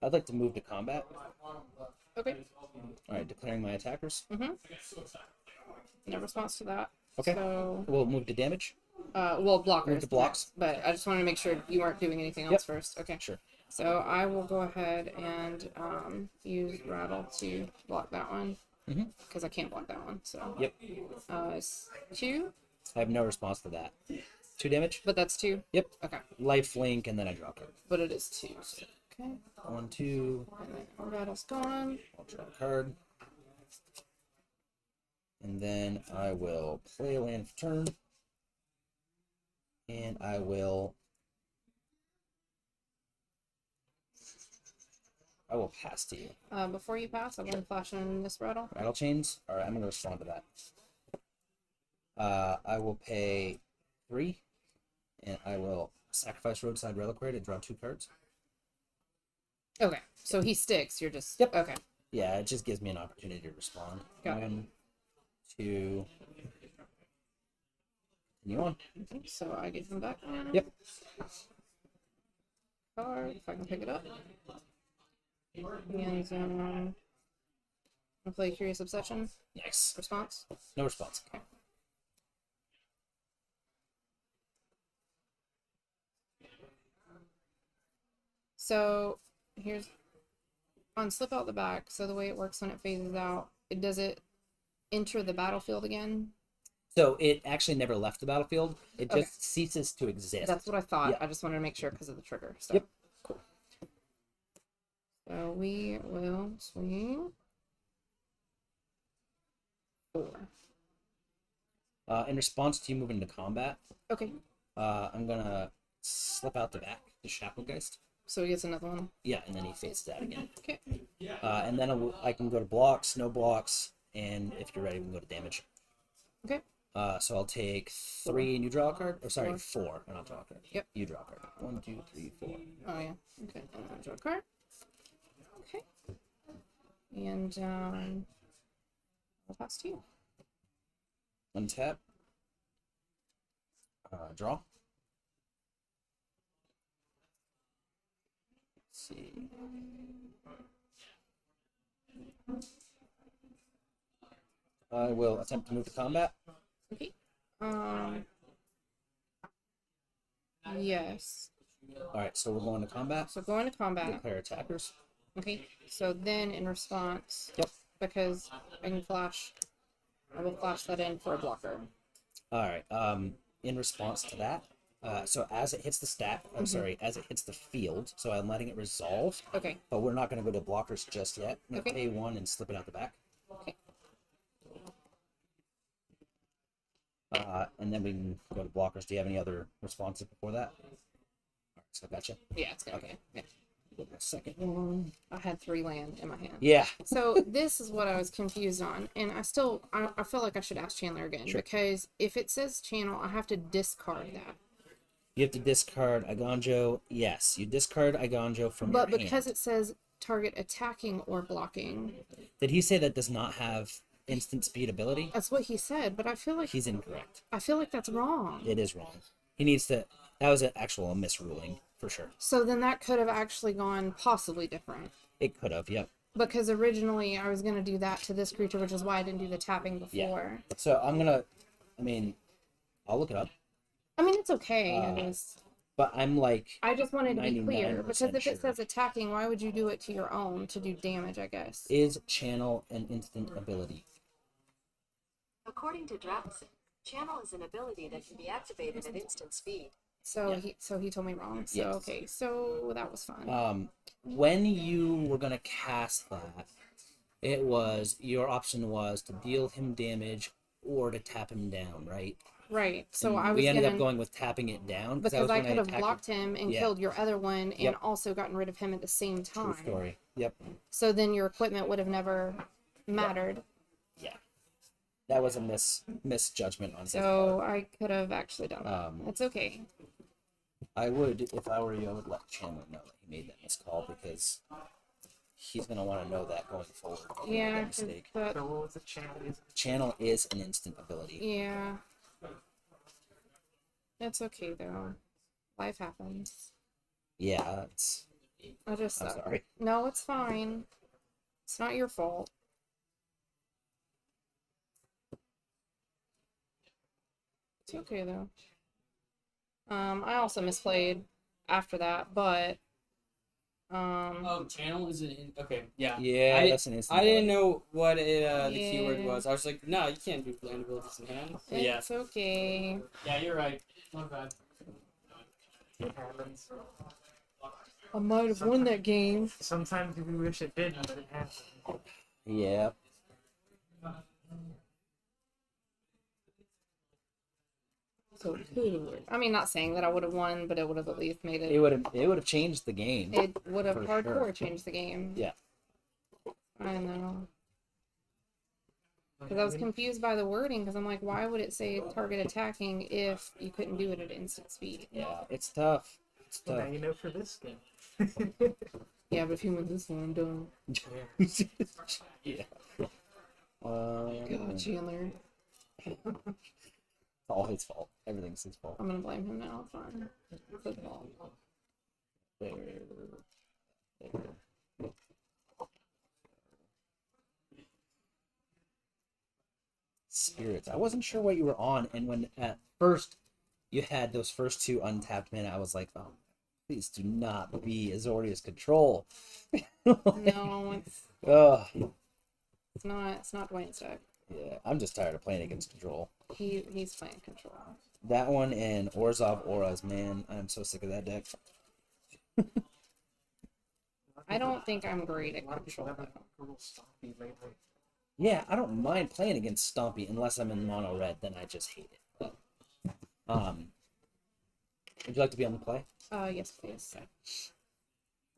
I'd like to move to combat. Okay. All right, declaring my attackers. Mm-hmm. No response to that. Okay. So, We'll move to damage. well, blockers. Move to blocks. But I just wanted to make sure you weren't doing anything else first. Okay. Sure. So I will go ahead and use rattle to block that one because I can't block that one. So Yep. it's 2, I have no response to that. 2 damage. but that's 2. Yep. Okay, Life link, and then I drop it. but it is 2. So, okay, 1, 2. and then rattle's gone. I'll draw a card. And then I will play a land for turn. And I will pass to you. Before you pass, I'm gonna flash in this rattle. Rattle chains. All right, I'm gonna respond to that. I will pay 3, and I will sacrifice Roadside Reliquary to draw 2 cards. Okay, so he sticks. You're just Yep. Okay. Yeah, it just gives me an opportunity to respond. Got it. 1, 2. Continue on. Okay, so I get him back. Now. Yep. Card, if I can pick it up. And I'll play Curious Obsession. Nice. Response. No response. Okay. So here's on Slip Out the Back. So the way it works when it phases out, does it enter the battlefield again? So it actually never left the battlefield. It just Okay. ceases to exist. That's what I thought. Yeah. I just wanted to make sure because of the trigger. So. Yep. So we will swing 4. In response to you moving to combat, Okay. I'm gonna slip out the back to Shacklegeist. So he gets another one. Yeah, and then he faces out again. Okay. And then I can go to blocks, no blocks, and if you're ready, we can go to damage. Okay. So I'll take 3 and you draw a card. Or sorry, 4. 4 and I'll draw a card. Yep. You draw a card. 1, 2, 3, 4. Oh yeah. Okay. And then draw a card. Okay. And I'll pass to you. Untap. Draw. Let's see. I will attempt to move to combat. Okay. Yes. Alright, so we're going to combat. So going to combat. Declare attackers. Okay. So then in response. Yep. Because I can flash. I will flash that in for a blocker. Alright, in response to that, so as it hits the stat, I'm sorry, as it hits the field, so I'm letting it resolve, Okay. but we're not going to go to blockers just yet. I'm going to Okay. pay 1 and slip it out the back. Okay. And then we can go to blockers. Do you have any other responses before that? Alright, so I gotcha. Yeah, it's good. Okay. Yeah. Second one. I had 3 land in my hand. Yeah. So this is what I was confused on, and I feel like I should ask Chandler again, Sure. because if it says channel, I have to discard that. You have to discard Iganjo. Yes, you discard Iganjo from But your because hand. it says target attacking or blocking, Did he say that does not have instant speed ability? that's what he said. But I feel like He's incorrect. that's wrong. It is wrong. He needs to. That was an actual misruling for sure. So then that could have actually gone possibly different. It could have. Yep. Because originally I was gonna do that to this creature, which is why I didn't do the tapping before. So I'm gonna. I mean, I'll look it up. I mean, it's okay. But I'm like. I just wanted to be clear, 99% because if sure. it says attacking, why would you do it to your own to do damage, I guess? Is channel an instant ability? According to Drapson, channel is an ability that can be activated at instant speed. So Yeah. he told me wrong. So Yes. okay, so that was fun. When you were gonna cast that, it was your option was to deal him damage or to tap him down, right? Right. So And I was we ended gonna, up going with tapping it down because I when could have attacked blocked him and Yeah. killed your other one, and Yep. also gotten rid of him at the same True time. story. Yep. So then your equipment would have never mattered. Yeah. That was a misjudgment on his part. So I could have actually done that. Um, It's okay. I would, if I were you, I would let Chandler know that he made that miscall because he's gonna want to know that going forward. He made Yeah. that 'cause mistake. that- So what was the channel? Channel is an instant ability. yeah. It's okay though. Life happens. Yeah, it's. I just. I'm sorry. No, it's fine. It's not your fault. It's okay though. I also misplayed after that, but Oh, channel is an okay. Yeah. Yeah, I, that's an instant. I didn't ability. know what the keyword Yeah. was. I was like, no, you can't do land abilities in hand. But yeah, it's okay. yeah, you're right. My bad. It happens. I might have won that game. Sometimes we wish it didn't, but it happens. Yeah. So it could have worked. I mean, not saying that I would have won, but it would have at least made It it. would have changed the game. It would have for hardcore sure. changed the game. Yeah. I know. Because I was confused by the wording, because I'm like, why would it say target attacking if you couldn't do it at instant speed? Yeah, it's tough. It's Well, tough. now you know for this game. Yeah, but if you win this one, I'm done. Yeah. God, Chandler. It's all his fault. Everything's his fault. I'm gonna blame him now. Fine. It's his fault. There. There. Spirits. I wasn't sure what you were on, and when at first you had those first 2 untapped men, I was like, oh, please do not be Azorius Control. No, it's Oh, not. It's not Dwayne's deck. yeah. I'm just tired of playing against Control. He's playing control. That one and Orzhov Auras, man, I'm so sick of that deck. I don't think I'm great at A lot of people control. haven't Google Stompy lately. Yeah, I don't mind playing against Stompy unless I'm in mono red, then I just hate it. But, would you like to be on the play? Yes, please.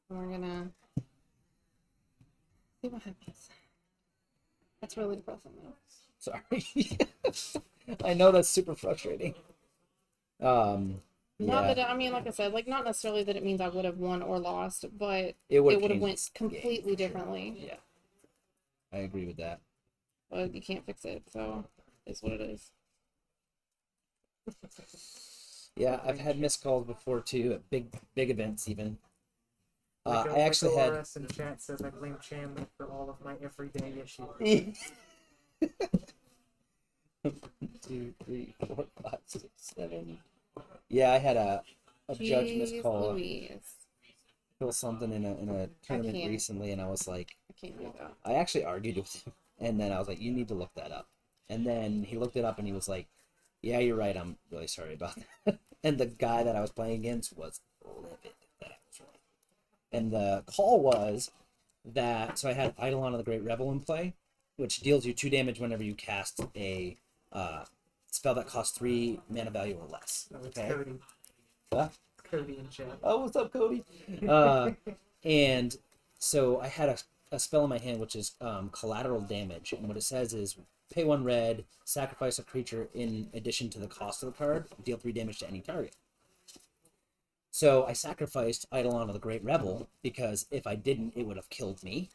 We're gonna see what happens. That's really depressing though. Sorry. I know that's super frustrating. Not Yeah, that I mean, like I said, like not necessarily that it means I would have won or lost, but it would it would have change went this game, completely for sure. differently. Yeah, I agree with that. But you can't fix it, so it's what it is. Yeah, I've had missed calls before too at big events even. Like, I actually had ORS in chat says I blame Chandler for all of my everyday issues. 2, 3, 4, 5, 6, 7. Yeah, I had a judge Jeez miscall Louise. kill something in a tournament can't. recently, and I was like, I can't do that. I actually argued with him, and then I was like, you need to look that up. And then he looked it up, and he was like, yeah, you're right. I'm really sorry about that. And the guy that I was playing against was livid that I was right. And the call was that so I had Eidolon of the Great Revel in play, which deals you 2 damage whenever you cast a spell that costs 3 mana value or less. Oh, it's Okay. Cody. What? It's Cody in chat. Oh, what's up, Cody? And so I had a spell in my hand which is collateral damage, and what it says is pay 1 red, sacrifice a creature in addition to the cost of the card, deal 3 damage to any target. So I sacrificed Eidolon of the Great Revel because if I didn't, it would have killed me.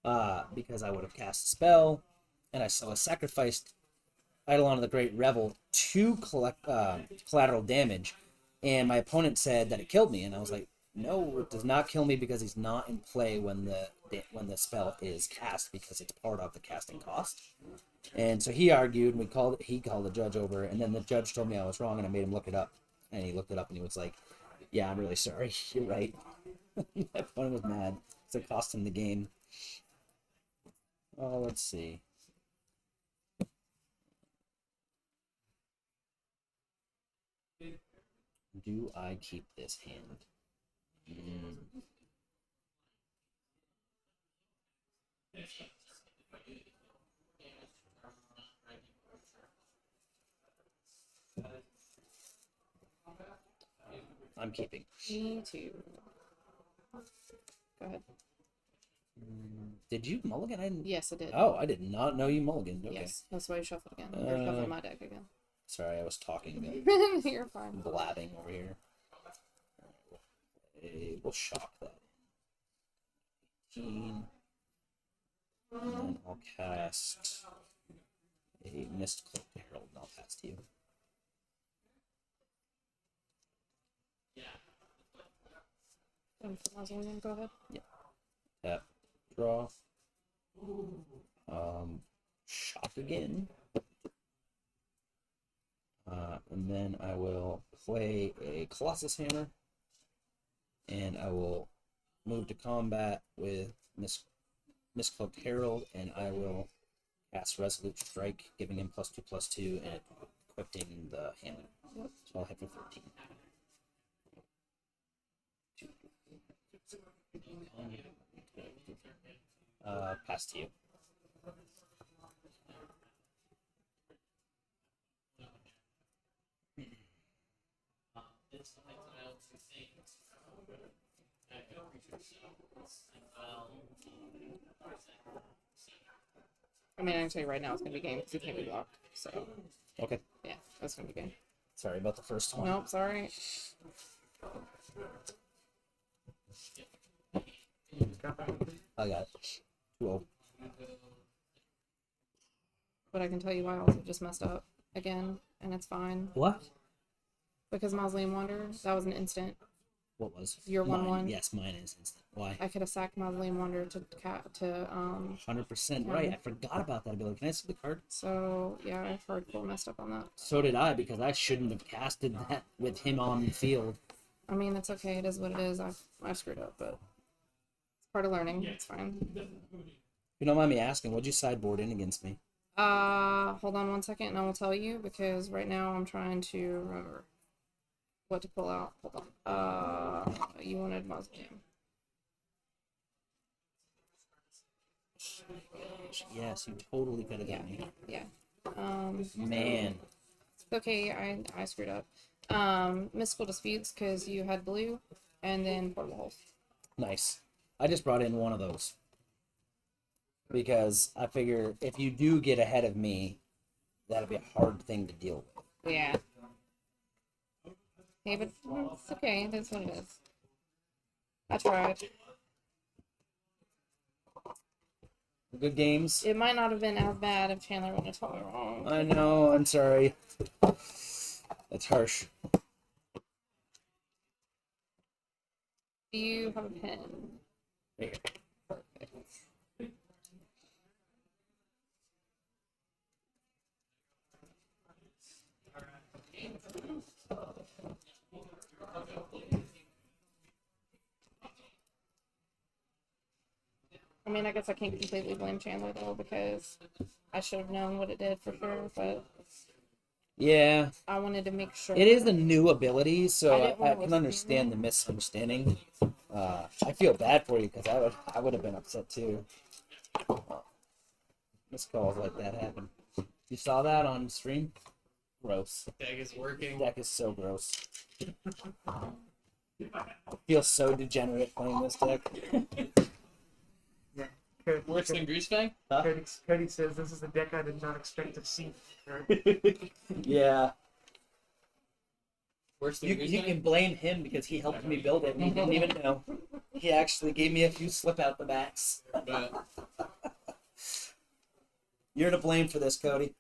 Because I would have cast a spell, and I sacrificed Eidolon of the Great Revel to collect collateral damage, and my opponent said that it killed me, and I was like, no, it does not kill me because he's not in play when the spell is cast because it's part of the casting cost. And so he argued, and he called the judge over, and then the judge told me I was wrong, and I made him look it up, and he looked it up, and he was like, yeah, I'm really sorry, you're right. My opponent was mad, so it cost him the game. Oh, let's see. Do I keep this hand? I'm keeping. Me too. Go ahead. Did you mulligan? I didn't... Yes, I did. Oh, I did not know you mulliganed. Okay. Yes, that's why you shuffled again. You're shuffling my deck again. Sorry, I was talking, You're fine. blabbing over here. We'll shock that. 18. And then I'll cast a Mist Cloak Herald, and I'll pass to you. Go ahead. Tap, draw. Shock again. And then I will play a Colossus Hammer, and I will move to combat with Mistcloaked Herald, and I will cast Resolute Strike, giving him +2/+2, and equipping the hammer. Yep. So I'll hit for 13. Pass to you. I mean, I can tell you right now it's gonna be game because it can't be blocked. So Okay. yeah, that's gonna be game. Sorry about the first one. Nope, sorry. I got it. 12. But I can tell you I also just messed up again, and it's fine What? because Mausoleum Wonder, that was an instant. What was? Your Mine. 1/1? Yes, mine is instant. Why? I could have sacked Mausoleum Wonder to 100% right. I forgot about that ability. Can I see the card? So yeah, I hardcore messed up on that. So did I, because I shouldn't have casted that with him on the field. I mean, that's okay. It is what it is. I screwed up, but it's part of learning. It's fine. If you don't mind me asking, what'd you sideboard in against me? Hold on one second, and I will tell you because right now I'm trying to remember what to pull out. Hold on. You wanted Mausoleum. Yes, you totally could have got me. Yeah. Man. Okay, I screwed up. Mystical Disputes because you had blue, and then Portable Holes. Nice. I just brought in one of those. because I figure if you do get ahead of me, that'll be a hard thing to deal with. Yeah. Yeah, but it's okay. That's what it is. I tried. Good games. It might not have been as bad if Chandler wouldn't have told me wrong. I know. I'm sorry. That's harsh. Do you have a pen? Here. Perfect. I mean, I guess I can't completely blame Chandler though because I should have known what it did for sure, but Yeah, I wanted to make sure. it is a new ability, I so didn't I wanna can listen. understand the misunderstanding. I feel bad for you because I would have been upset too. Missed calls like that happen. You saw that on stream? Gross. Deck is working. Deck is so gross. I feel so degenerate playing this deck. Yeah. Worse than Greasefang? Huh? Cody says this is a deck I did not expect to see. Yeah. Worse than You Greasefang? can blame him because he helped me build it and he didn't even know. He actually gave me a few slip out the backs. But You're to blame for this, Cody.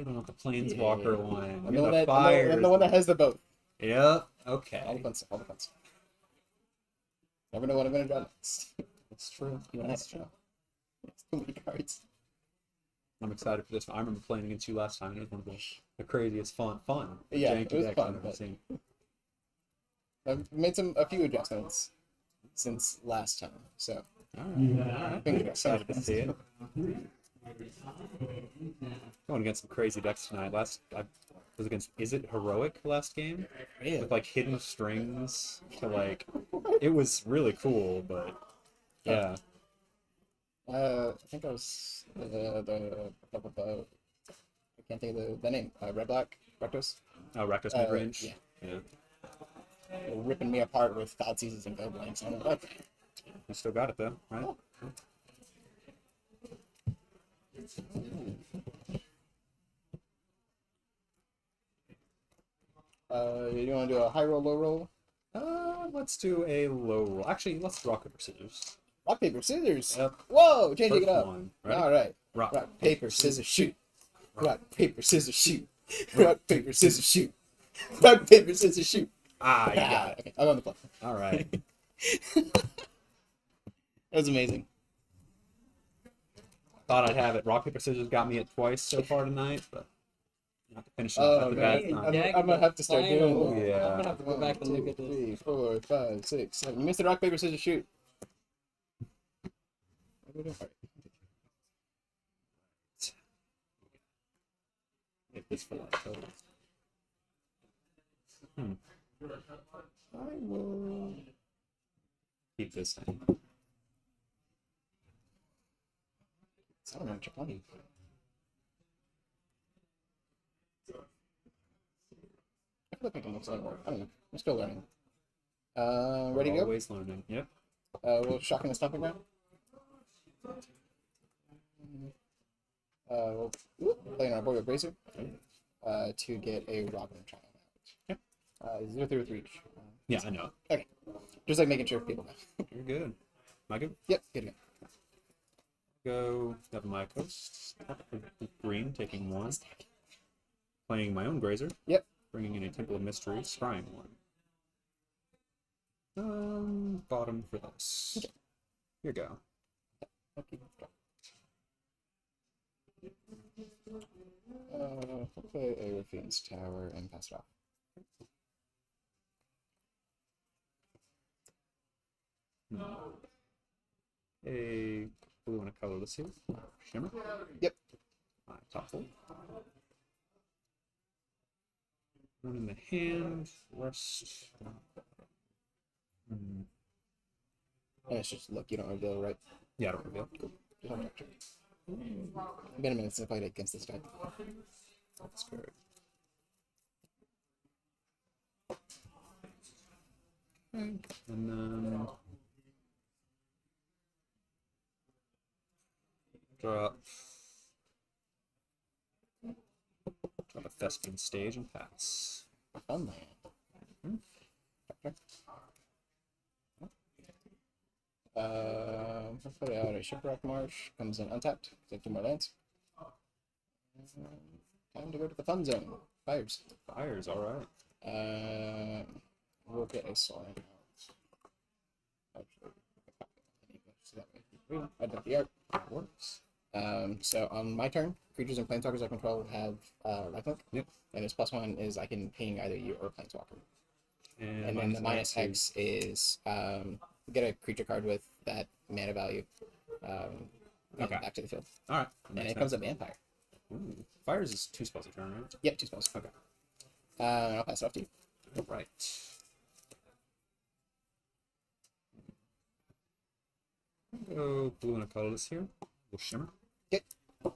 You're the one with the planeswalker one. I'm You're the one that fires. I'm the one that has the both. Yep. All the Okay. fun stuff. All the fun stuff. Never know what I'm gonna draw next. That's true. You That's know, true. it's too many cards. I'm excited for this one. I remember playing against you last time. It was one of the craziest fun Yeah, janky it was decks fun, I've ever but- seen. I've made a few adjustments since last time, so All right. Fingers I'm crossed. excited to see it. Going against some crazy decks tonight. I was against, is it Heroic last game? yeah. With like hidden strings to like, it was really cool, but yeah. I think I was I can't think of the name. Red Black Rectus. Oh, Rakdos mid range. Yeah. Yeah. Ripping me apart with God Seasons and Go Blanks. I'm like, okay. You still got it though, right? You want to do a high roll, low roll? Let's do a low roll. Actually, let's rock paper scissors. Rock, paper, scissors. Yep. Whoa, changing First it up. one. Ready? All right. Rock. Paper, scissors, shoot. Rock, paper, scissors, shoot. Rock, paper, scissors, shoot. Rock, paper, scissors, shoot. Ah, you got it. Okay, I'm on the clock. All right. That was amazing. Thought I'd have it. Rock paper scissors got me it twice so far tonight, but not to finish it off at the bad man. time. I'm gonna have to start doing Oh, it. yeah. I'm gonna have to go back and look at this. 3, 4, 5, 6, 7. You missed the rock, paper, scissors, shoot. Hit this for that total. I will keep this in. I don't know what you're playing. I feel like I can mix it up. I don't know. I'm still learning. Ready to go? Always learning. Yep. We'll shock in the stomping ground. We'll play an Arboreal Grazer to get a Robin Child out. 0/3 with reach. Yeah, I know. Okay. Just like making sure people know. You're good. Am I good? Yep, good to go. Go have my coast. Green, taking one. Playing my own Grazer. Yep. Bringing in a Temple of Mystery, scrying one. Bottom for this. Okay. Here you go. Okay. We'll play a Raffine's Tower and pass it off. A blue and a colorless here. Shimmer. Yep. Top full. One in the hand. Rest. And it's just look, you don't reveal, right? Yeah, I don't reveal. Just don't touch it. Been a minute since I played against this guy. That's good. And then drop a Thespian stage and pass. Fun land. I'll put out a Shipwreck Marsh. Comes in untapped. Take 2 more lands. Time to go to the fun zone. Fires. Fires, all right. We'll get a Soaring Actually, so that way. I did the art. Works. So on my turn, creatures and planeswalkers I control have lifelink. Yep. And its +1 is I can ping either you or planeswalker. And And then the minus X X is get a creature card with that mana value. And Okay. back to the field. All right. And it comes up Vampire. Ooh. Fires is 2 spells a turn, right? Yep, 2 spells. Okay. And I'll pass it off to you. All right. Go blue and a colorless here. We'll shimmer. Okay. That's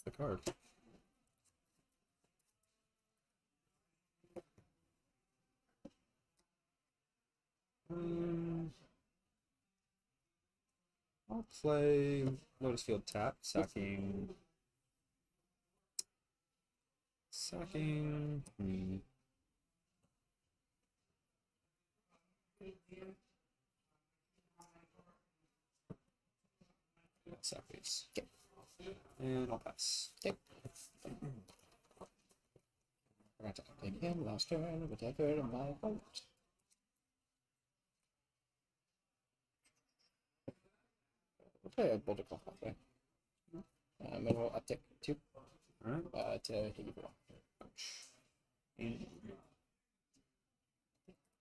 the card. I'll play Lotus Field tap, sacking. Sack these. Okay. And I'll pass. Okay. Forgot to take him last turn, whatever my vote. Okay, Boulder Clock pathway. Mineral uptick 2 Alright. to hit you for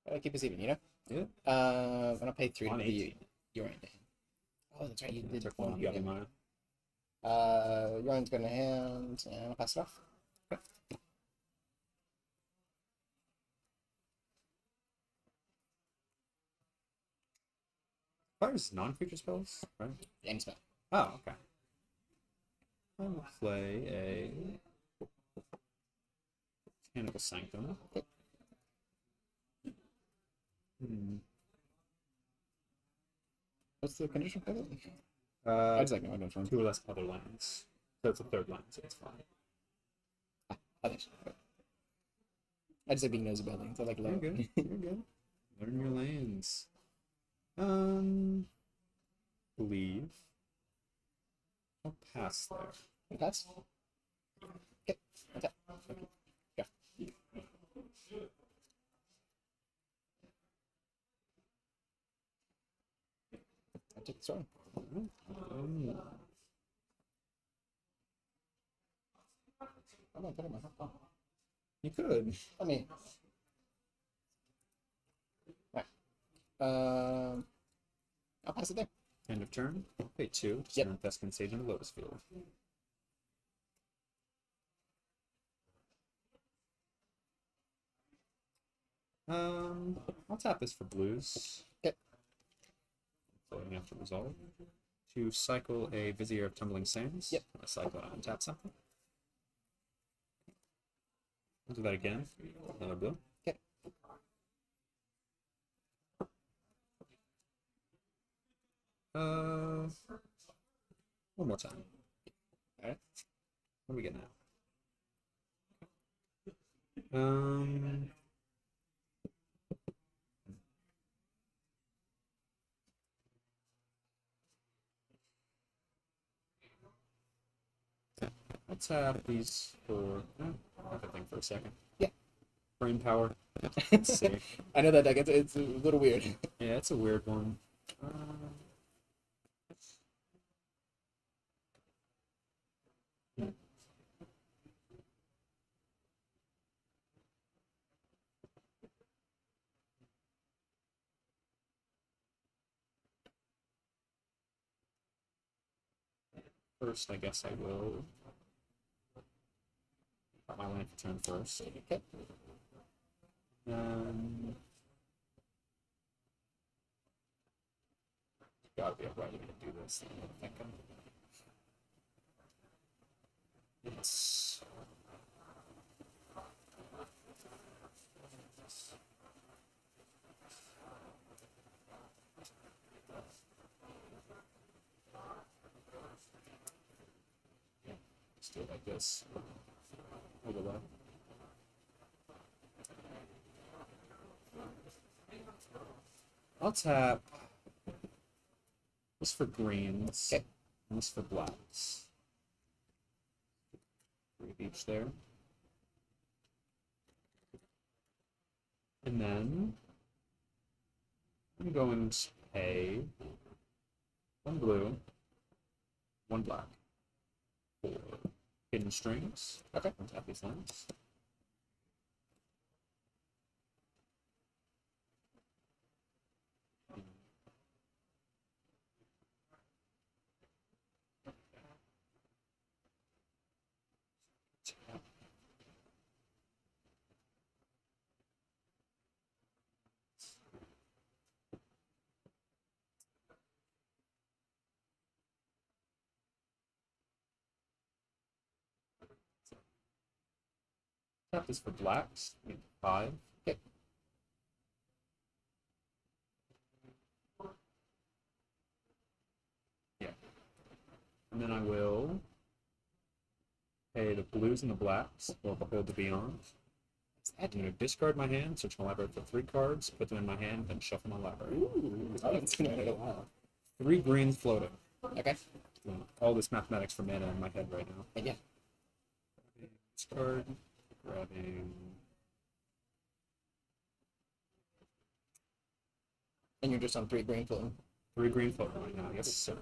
1. Keep us even, you know? Yeah. I'm gonna pay 3 to On be 18. your end. Oh, that's right, you I did took one one of off your the hand. mana. Your end's gonna hand, and I'll pass it off. Fire's non-creature spells, right? Any spell. Oh, okay. I will play a Mechanical Sanctum. What's the condition for it? Uh, I just like no condition. 2 or less other lands. So it's a 3rd land, so it's fine. Others. I just like being nosy about things. I like You're low. good. You're good. Learn your lands. Believe. I'll pass there. Pass. Okay. Attack. Okay. Yeah. I took the sword. I'm not putting my heart on. You could. I mean. Right. I'll pass it there. End of turn. I'll pay 2. Just Yep. an Investment Sage in the Lotus Field. I'll tap this for blues. Okay. Floating after resolve. To cycle a Vizier of Tumbling Sands. Yep. I'll cycle it and tap something. I'll do that again. Another blue. Okay. One more time. Alright. What are we getting at? I'll tap these for have a thing for a second. Yeah. Brain power. Let's see. I know that deck. It's a little weird. Yeah, it's a weird one. First, I guess I will put my land for turn first. Okay. Gotta be a right way to do this. I'm thinking. It's just do it like this. Overlay. I'll tap this for greens. Okay. And this for blacks. 3 of each there. And then I'm going to pay 1 blue, 1 black for hidden strings. Okay. I'll tap these lands. Tap this for blacks. 5. Okay. Yeah. And then I will pay the blues and the blacks, or behold the beyond. I'm going to discard my hand, search my library for 3 cards, put them in my hand, then shuffle my library. Ooh, I haven't seen it in a while. 3 greens floating. Okay. doing all this mathematics for mana in my head right now. Yeah. Discard, grabbing. And you're just on 3 green floating. 3 green floating right now, yes sir.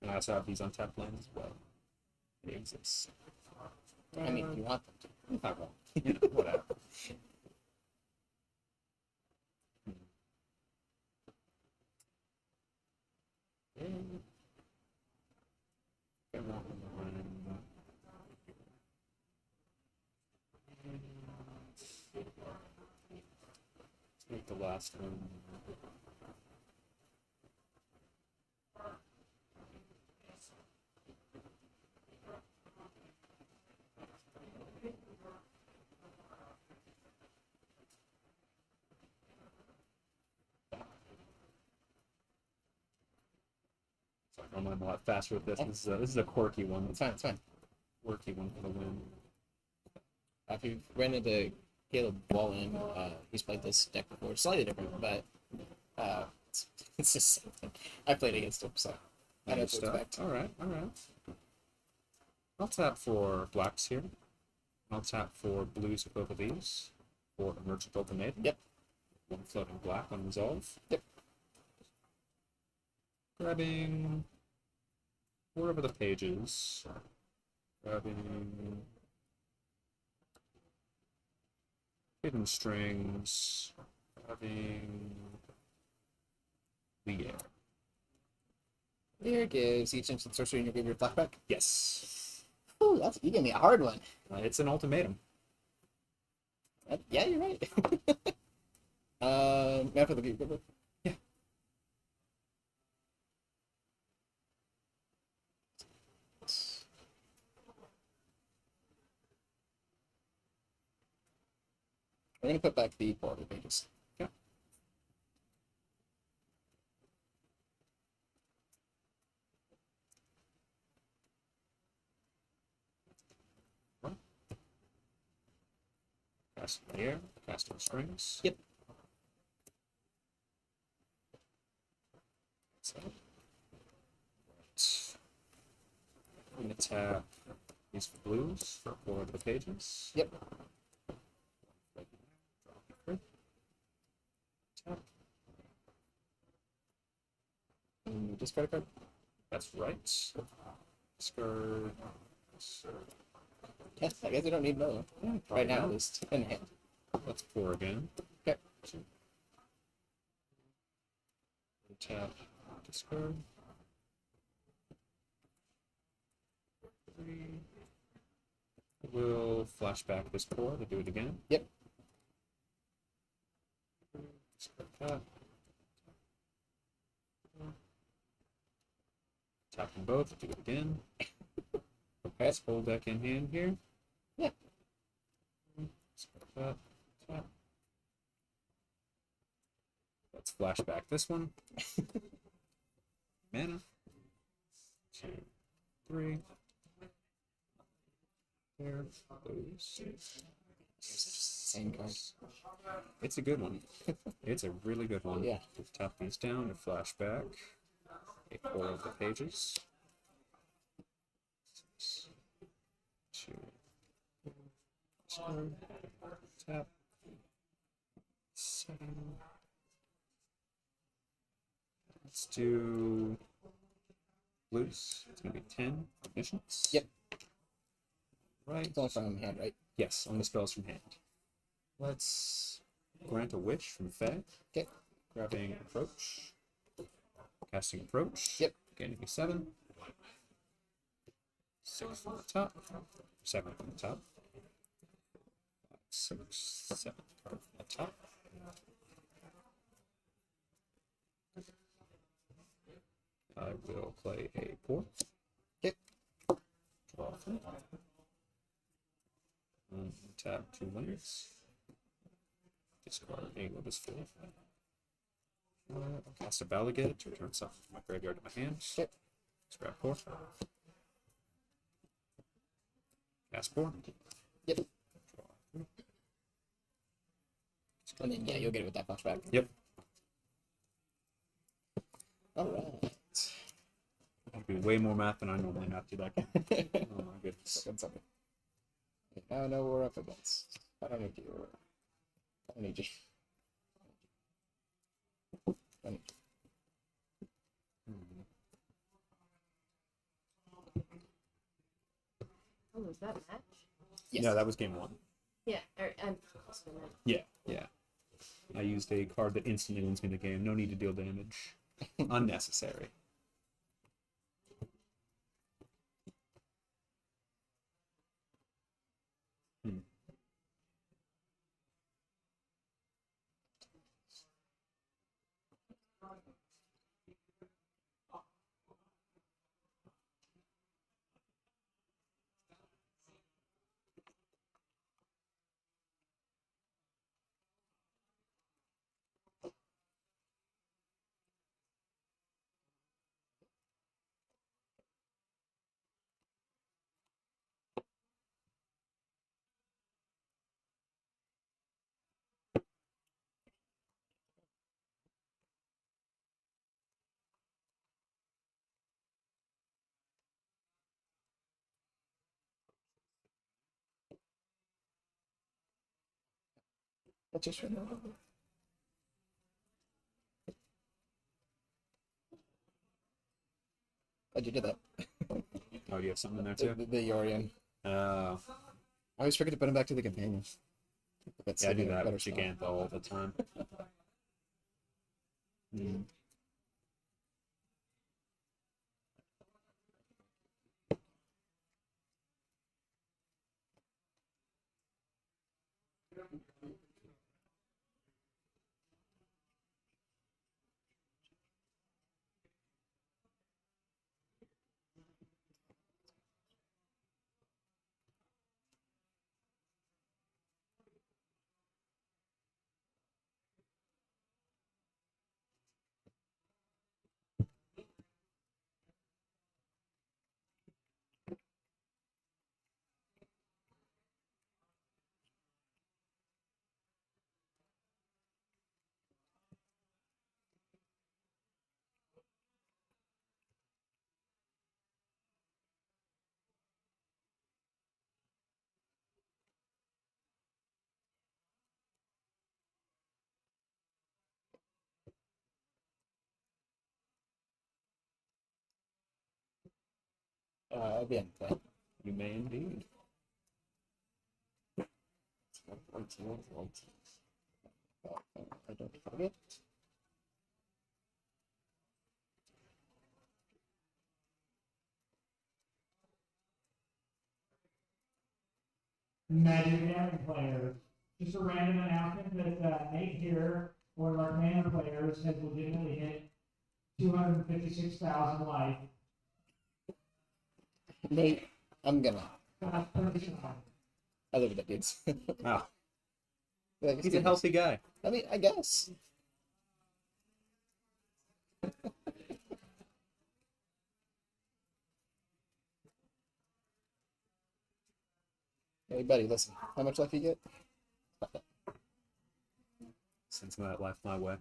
And I also have these untapped lands as well. They exist. I mean, you want them to. I won't. You know, whatever. Come on. Let's make the last one. Sorry, normally I'm a lot faster with this. This is a quirky one. It's fine, it's fine. Quirky one for the win. If you ran into Caleb Wallen, he's played this deck before. Slightly different, but it's just something. I played against him, so I know what to expect. All right, all right. I'll tap for blacks here. I'll tap for blues with both of these. For Emergent Ultimatum. Yep. One floating black on resolve. Yep. Grabbing 4 over the pages. Grabbing hidden strings. Grabbing the air. Here gives each instant sorcery in your graveyard flashback. Yes. Ooh, you gave me a hard one. It's an ultimatum. Yeah, you're right. Map of the graveyard. Yeah. We're gonna put back the border pages. Yeah. Cast the air, casting strings. Yep. So, I'm gonna tap these blues for 4 of the pages. Yep. Tap. Discard a card. That's right. Discard. Yeah, I guess I don't need another one. Right now, at least. In hand. Let's pour again. Okay. Tap. Discard. 3. We'll flash back this pour to do it again. Yep. Discard that. Tap them both, do it again. Okay, let's hold deck in hand here. Yeah. Discard that. Tap. Let's flash back this one. Mana. 2, 3. There. Those. Same card. It's a good one. It's a really good one. Yeah. Just tap these down to flash back. A 4 of the pages. 6, 2. Discard. Tap. 7. Let's do blues. It's gonna be 10 omniscience. Yep. Right. It's only from hand, right? Yes, on the spells from hand. Let's grant a wish from Fae. Okay. Grabbing approach. Casting approach. Yep. Gaining a 7. 6 from the top. 7 from the top. 6, 7 from the top. I will play a 4. Okay. Draw 3. Tap 2 lands. Discard a Lotus Field. Cast a Balagate to return something from my graveyard to my hand. Okay. Scrap 4. Cast 4. Yep. Draw 3. And then, yeah, you'll get it with that flashback. Yep. Alright. do way more math than I normally have to that game. Oh my goodness. Second. Now I know what we're up against. I don't need you. I don't need you. I need Oh, was that match? Yes. Yeah, that was game 1. Yeah, I'm Yeah. I used a card that instantly wins me the game. No need to deal damage. Unnecessary. That's just right now. How'd you do that? Oh, do you have something in there The, too? the Yorian. Uh, I always forget to put him back to the companion. That's yeah, I do in a that better with spot. Gigantha all the time. Bien. You may indeed. I don't forget. Magic Gathering players. Just a random announcement that Nate here, one of our commander players, has legitimately hit 256,000 life. Nate, I'm gonna. That's pretty strong. I live with that dudes. Wow. Like, He's a healthy guy. I mean, I guess. Hey, buddy, listen. How much life you get? Send some of that life my way.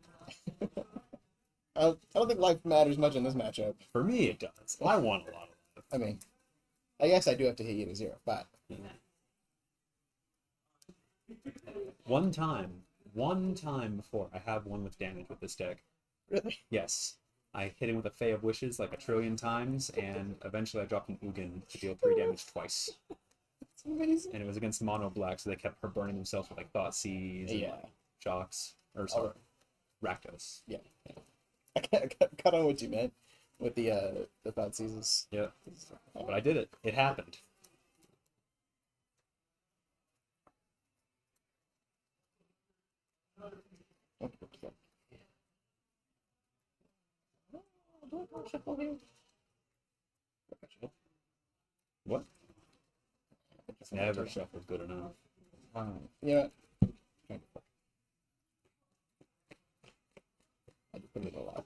I don't think life matters much in this matchup. For me, it does. I want a lot of life. I mean, I guess I do have to hit you to 0, but One time before, I have one with damage with this deck. really, Yes. I hit him with a Fey of Wishes like a trillion times, and eventually I dropped an Ugin to deal 3 damage twice. it's amazing. And it was against mono black, so they kept her burning themselves with like Thought Seize and Yeah. Shocks. Or sorry, Alright. Rakdos. Yeah. I cut on what you meant with the thought seasons. Yeah. But I did it. It happened. What? Never shuffled good enough. You know what? I just put it a lot.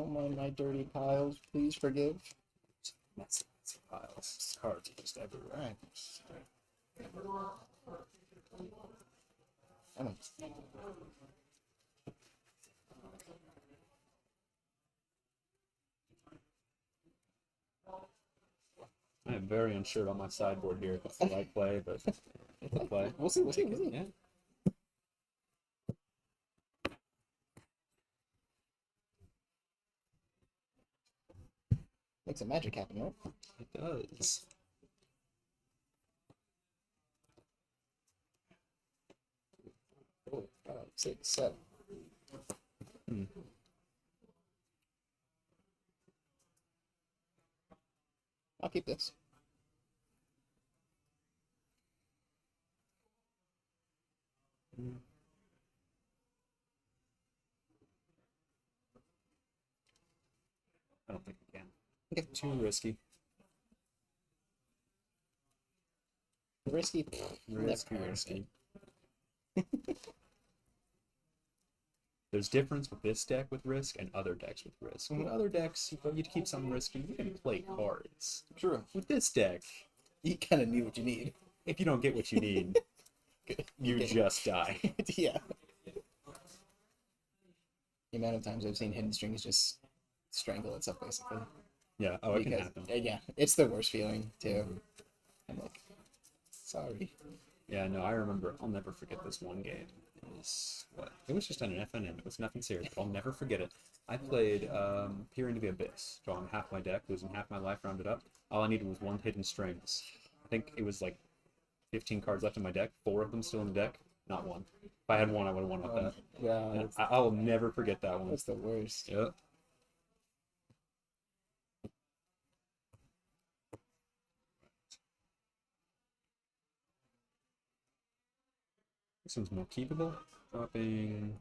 Don't mind my dirty piles. Please forgive. Messy piles. Cards are just everywhere. Alright. I don't. I am very unsure on my sideboard here if it's the right play, but it's a play. We'll see. We'll see. We'll see. Yeah. Makes a magic happen, right? It does. Oh, 5, 6, 7. Hmm. I'll keep this. I don't think we can. Okay. Too risky. Risky. Risky, Never. risky. There's difference with this deck with risk and other decks with risk. With other decks, you'd keep some risky. You can play cards. True. With this deck, You kind of need what you need. if you don't get what you need, you Okay. just die. Yeah. The amount of times I've seen hidden strings just strangle itself, basically. Yeah. Oh, it can Because- happen. Yeah, it's the worst feeling too. I'm like, sorry. Yeah, no, I remember. I'll never forget this one game. It was what? It was just on an FNM. It was nothing serious, but I'll never forget it. I played Peer into the Abyss, drawing half my deck, losing half my life, rounded up. All I needed was one hidden strings. I think it was like 15 cards left in my deck, 4 of them still in the deck, not one. If I had one, I would have won with that. Yeah, And I'll never forget that one. that's the worst. Yep. This one's more keepable. Dropping.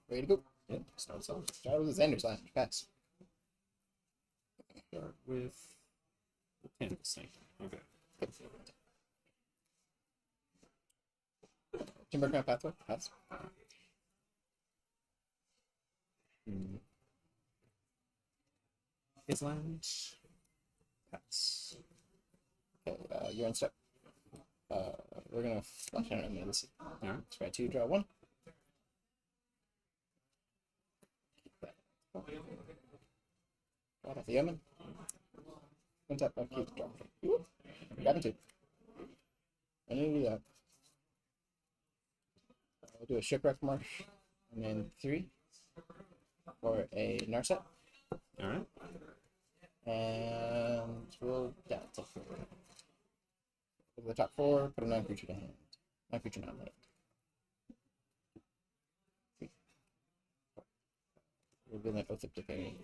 Ready to go. Yep, starts off. Start with the Xander's Lounge. Pass. Start with the 10 of the same. Okay. Timbercraft Pathway. Pass. Island. Pass. Okay, you're on step. We're gonna flash out on this. Alright. Scry 2, draw 1. Draw off the omen. One tap, keep draw. Grabbing 2. I need to do that. We'll do a shipwreck marsh, and then 3 for a Narset, Alright. and we'll down to 4. Go to the top 4, put a 9 creature to hand. 9 creature, not land. 3. We'll do that Oath of Decay,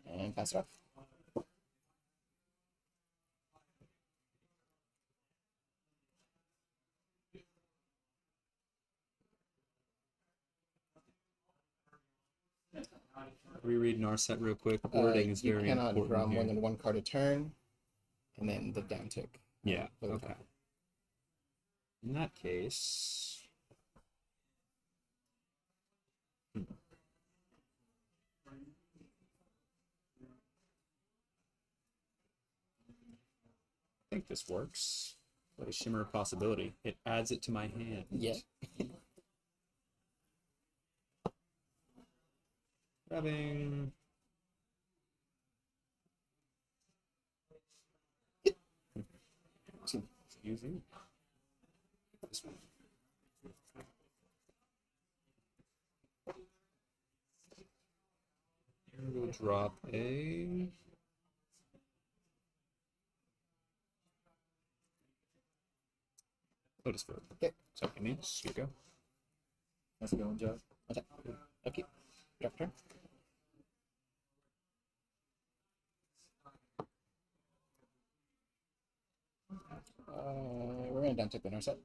and pass it off. Reread Narset real quick. Wording is You very cannot important draw more here. than 1 card a turn, and then the down tick. Yeah, for the okay. top. In that case... I think this works. Play Shimmer of Possibility. It adds it to my hand. Yeah. Grabbing... Easy. This one. Here we'll drop a... Lotus Verb. Okay. Second needs. Here you go. That's a good one, Jack. Attack. Okay. Drop turn. We're gonna down tick the Narset.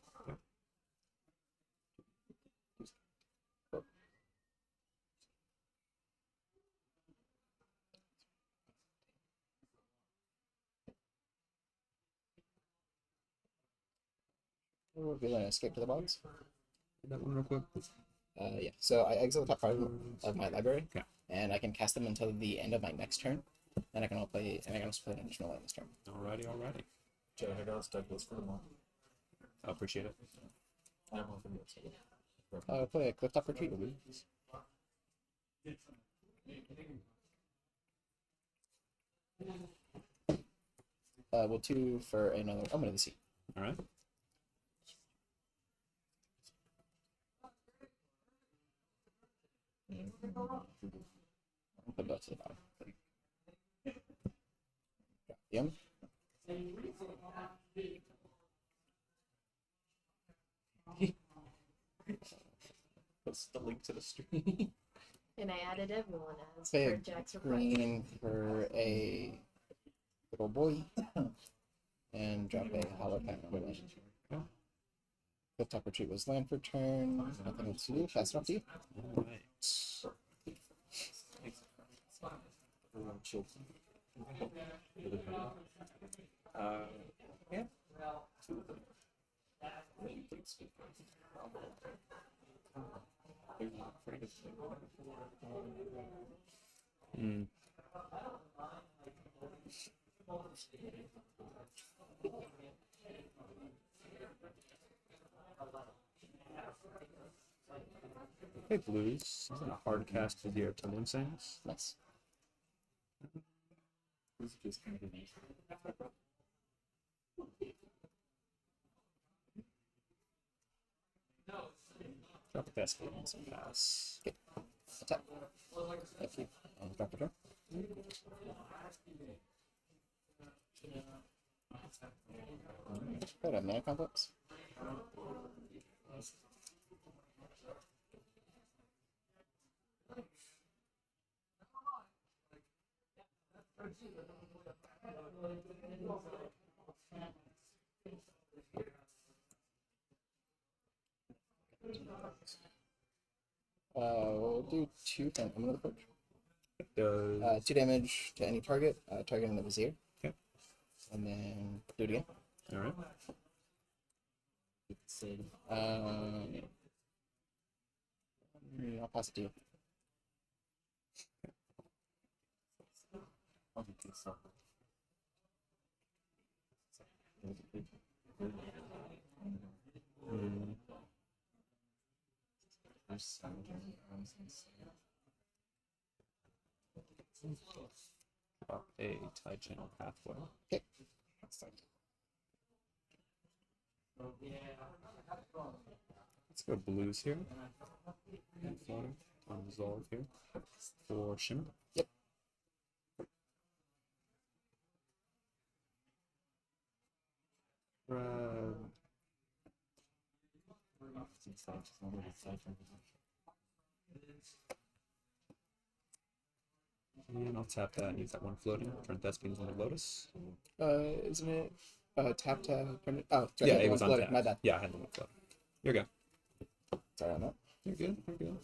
We're gonna escape to the box. That one real quick. Yeah. So I exile the top card of my library, Okay. and I can cast them until the end of my next turn. And I can also play an additional land this turn. Alrighty, alrighty. Jay, I got a deck list for tomorrow. I appreciate it. I have one for you. Play a Clifftop Retreat. We'll two for another Omen of the Sea. All right. I'll put both to the bottom. Yum. What's the link to the stream? And I added everyone as Play per a Jack's request. green for a little boy. And drop a hollow pack of women. Okay. Clifftop Retreat was land for turn. Nothing else to do. Pass it off to you. All right. Yeah. Hmm. Okay, blues. This is a hard cast for the Tumbling Sands. Nice. Drop a Thespian and pass. Attack. Thank you. And drop the turn. Got a mana complex. We'll do 2 from Omen of the Forge. Does 2 damage to any target, targeting the Vizier. Okay. And then do it again. all right. I'll pass it to you. Hmm. Drop a Tide Channel Pathway. Okay. That's fine. Let's go blues here. And floating. Unresolved here. For Shimmer. Yep. And I'll tap that and use that one floating. Turn Thespians into Lotus. Isn't it tap tap? Oh, sorry, Yeah, the it one was floating, untapped. my bad. Yeah, I had the one floating. Here we go. Sorry on that. You're good. You're good.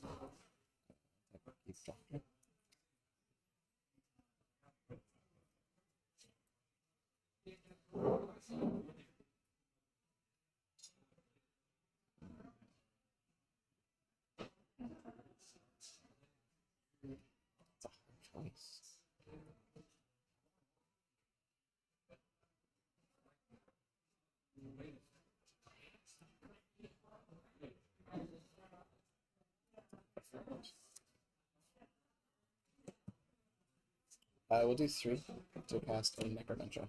We'll do 3 to cast a Necromancer.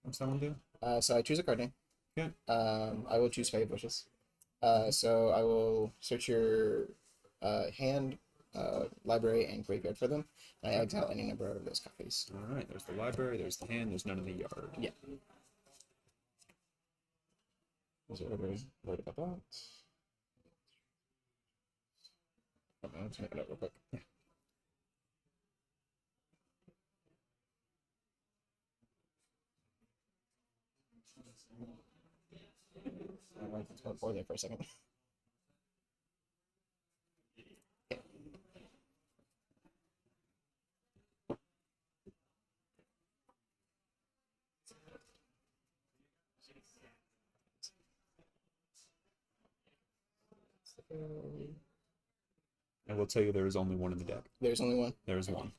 What's that one do? So I choose a card name. Okay. I will choose Fey Bushes. So I will search your hand, library, and graveyard for them. And I exile any number of those copies. All right. There's the library. There's the hand. There's none in the yard. Yeah. Is it right about that? Okay, let's make it up real quick. Yeah. I went to 4 there for a second. I will tell you there is only one in the deck. There's only one. There is one.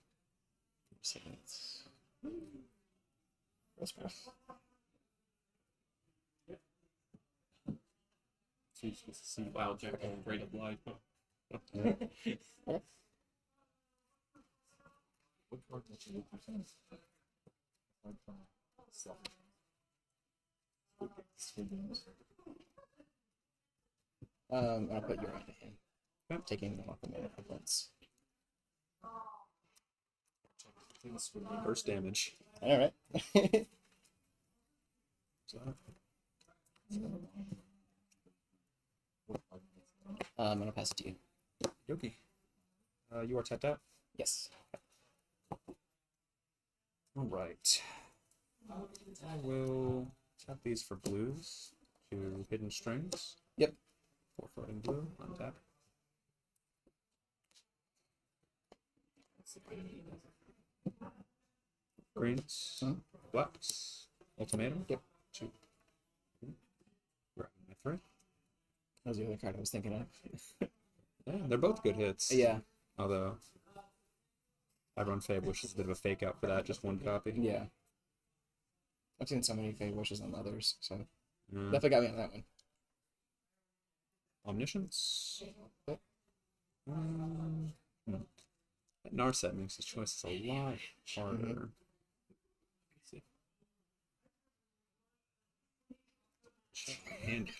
That's fair. So you're supposed to see Wild Jack going right up live. I'll put your hand to him. I'm taking them off the mana equivalents. First damage. All right. I'm gonna pass it to you. Yoki. You are tapped out. Yes. All right. I will tap these for blues to hidden strings. Yep. 4 floating blue. Untap. Greens. Blacks. Ultimatum. Yep. 2. Grabbing my 3. That was the other card I was thinking of. Yeah, they're both good hits. Yeah. Although I run Fade, which is a bit of a fake out for that, just one copy. Yeah. I've seen so many Fade wishes on others, so Mm. definitely got me on that one. Omniscience. That Narset makes his choices a lot harder. Check my hand.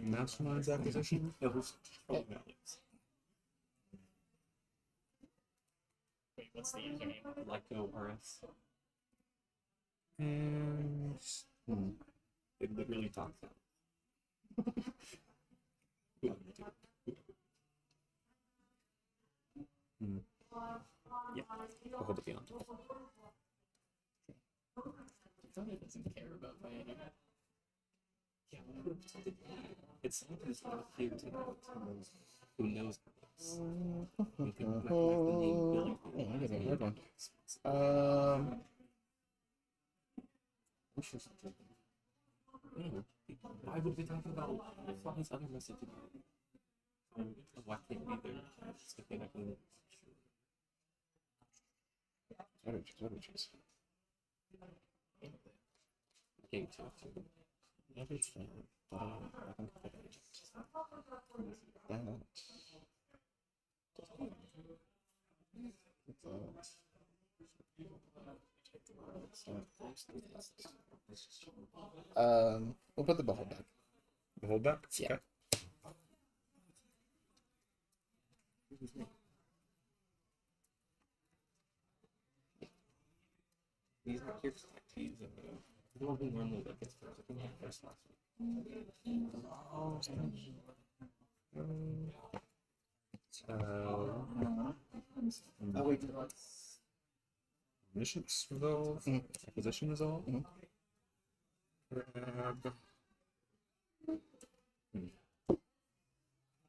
Mastermind's acquisition. Wait, what's the username? Lyco RS. And It literally talks out. yeah, we'll hold it beyond. It doesn't care about my anime. Yeah, it's something that's not clear to who knows this. You can recognize the name Billy. Yeah, I get a hard one. Why would we talk about all his other messages? Why can't we there? It's the thing I can. What did you choose? Game 2 too. Everything. I can put it. Damn it. We'll put the behold back. The hold back? Yeah. Okay. These are here for like teas and the one who normally like gets first. I think he had first last week. Oh wait. Omniscience resolve. Acquisition resolve. Grab.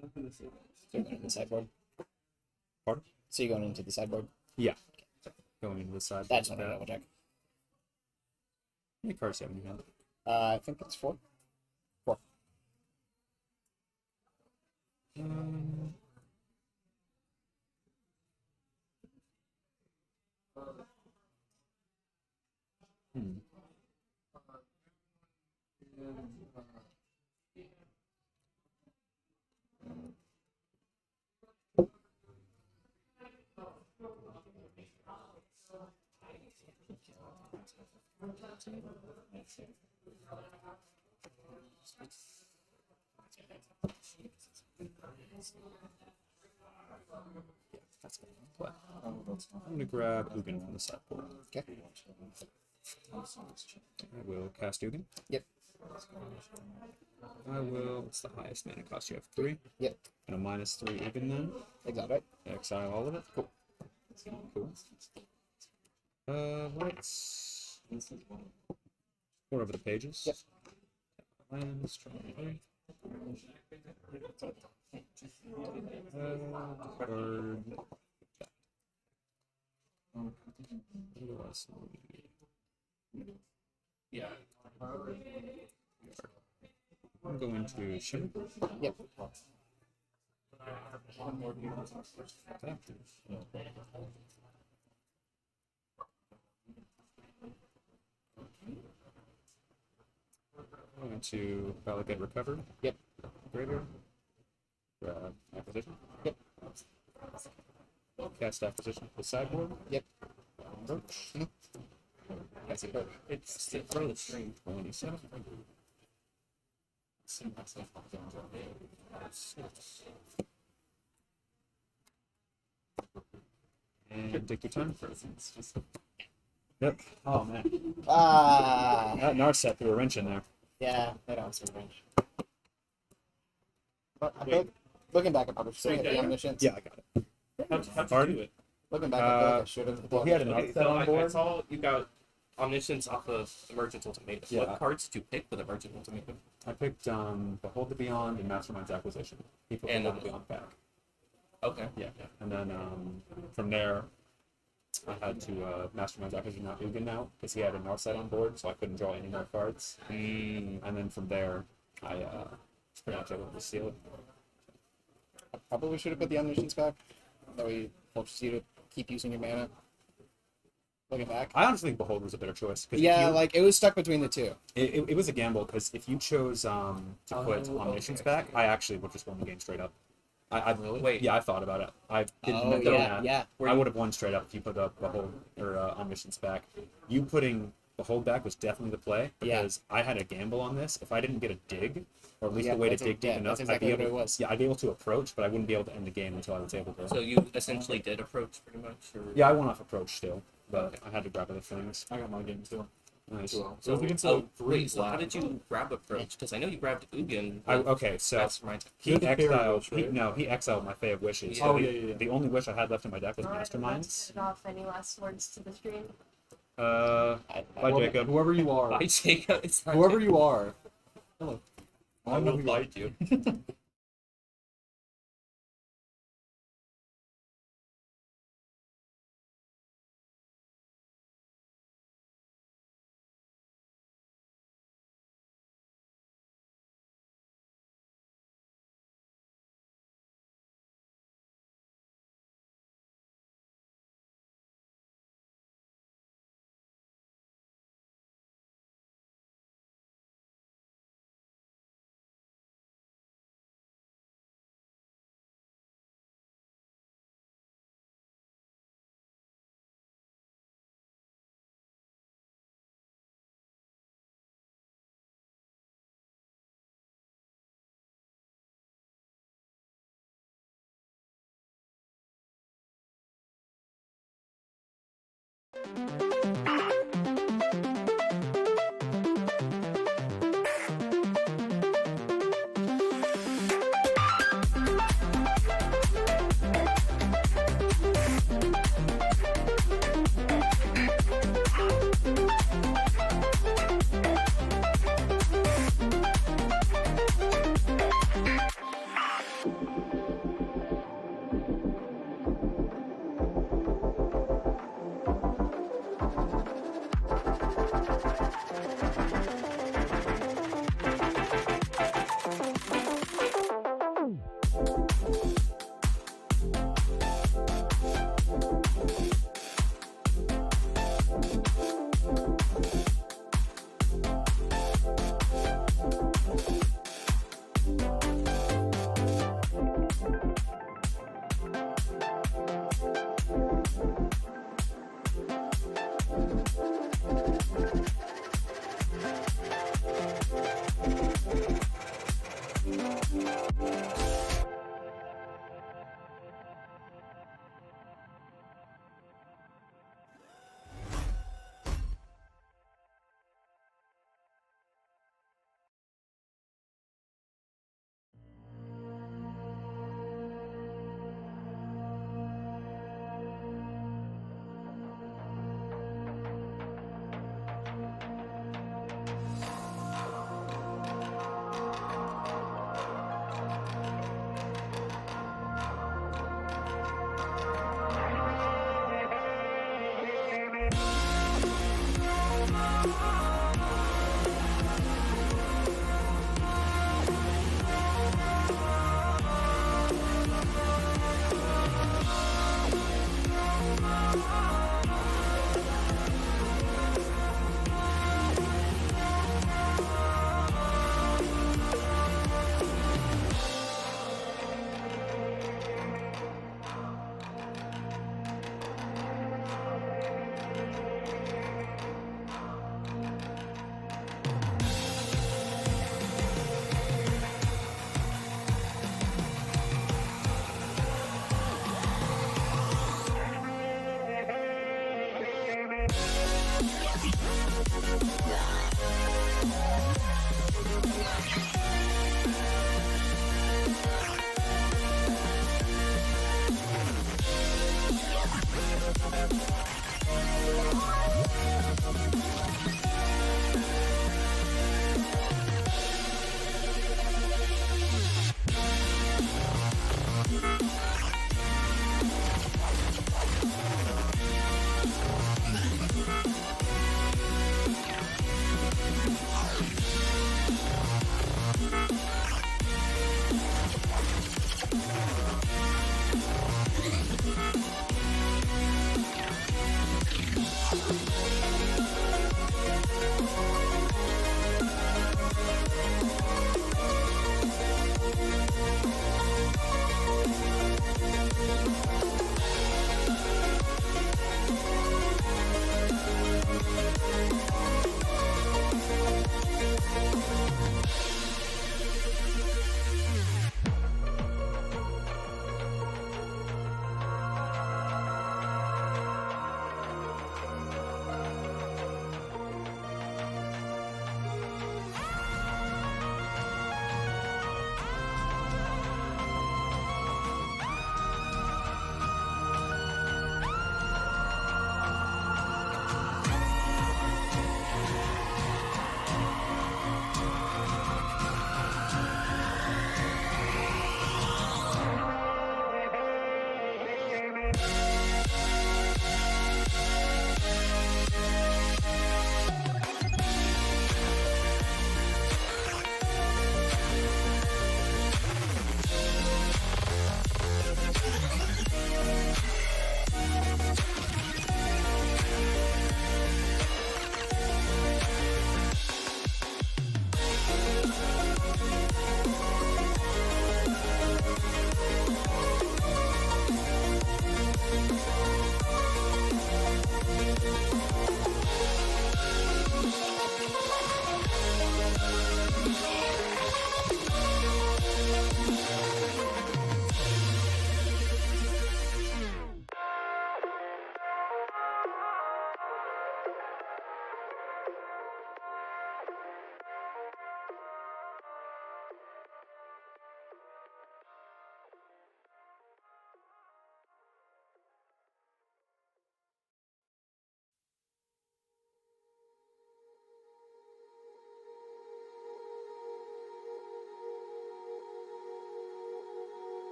So you're going into the sideboard? Pardon? So you're going into the sideboard? Yeah. Going into the side. That's what I double check. How many cards do you have in your hand? I think it's 4. 4. Yeah, that's good. What? I'm gonna grab Ugin from the sideboard. Okay. I will cast Ugin. Yep. I will. What's the highest mana cost? You have 3. Yep. And a -3 Ugin then. Exile, right? Exile all of it. Cool. Cool. Let's. Go over the pages. Yep. Lands, draw 3. Card. What do I say? Yeah. I'm going to shimmer. Yep. Tap. I'm going to validate recovered. Yep. Graveyard. Acquisition. Yep. Cast acquisition to sideboard. Yep. Approach. That's it. It's the front of the stream. 27. See myself on the And take your time. Yep. Oh man. Ah. That Narset threw a wrench in there. Yeah, that answer range. But I feel like, looking back, I probably should have hit the omniscience. Yeah, I got it. How'd you do it? Looking back, I feel like I should have. Well, he had an Okay, Narset so on I board. saw you got Omniscience off of Emergent Ultimatum. Yeah. What cards did you pick with Emergent Ultimatum? I picked Behold the Beyond and Mastermind's Acquisition. He put And, Behold the Beyond back. Okay. Yeah. And then from there, I had to Mastermind's Acquisition out Ugin now because he had a Narset on board, so I couldn't draw any more cards. And then from there, I was pretty much able to seal it. I probably should have put the omniscience back. That way, forces you to keep using your mana. Looking back. I honestly think Behold was a better choice. 'Cause if Yeah, you- like it was stuck between the two. it was a gamble because if you chose to put Omniscience back, I actually would just won the game straight up. I Really? Wait. Yeah, I thought about it. I didn't Oh, know yeah, that. yeah. I would have won straight up if you put up Behold or Omniscience back. You putting Behold back was definitely the play Yeah. because I had a gamble on this. If I didn't get a dig, or at least Yeah, a way to that's dig deep enough, that's exactly I'd what be it able. was. Yeah, I'd be able to approach, but I wouldn't be able to end the game until I was able to. So you essentially did approach pretty much? Or... Yeah, I went off approach still, but I had to grab other things. I got my game still. Nice. So So, against wait, so how did you grab approach? Because I know you grabbed Ugin. Okay, so Mastermind. he You're the fairy exiled. wish, right? No, he exiled my Fey of Wishes. Yeah. So Oh, the, yeah. the only wish I had left in my deck was Alright, Masterminds. Get off. Any last words to the stream? Bye, Jacob. Whoever you are. Bye, Jacob. It's not Whoever Jacob. you are. Hello. I will fight you.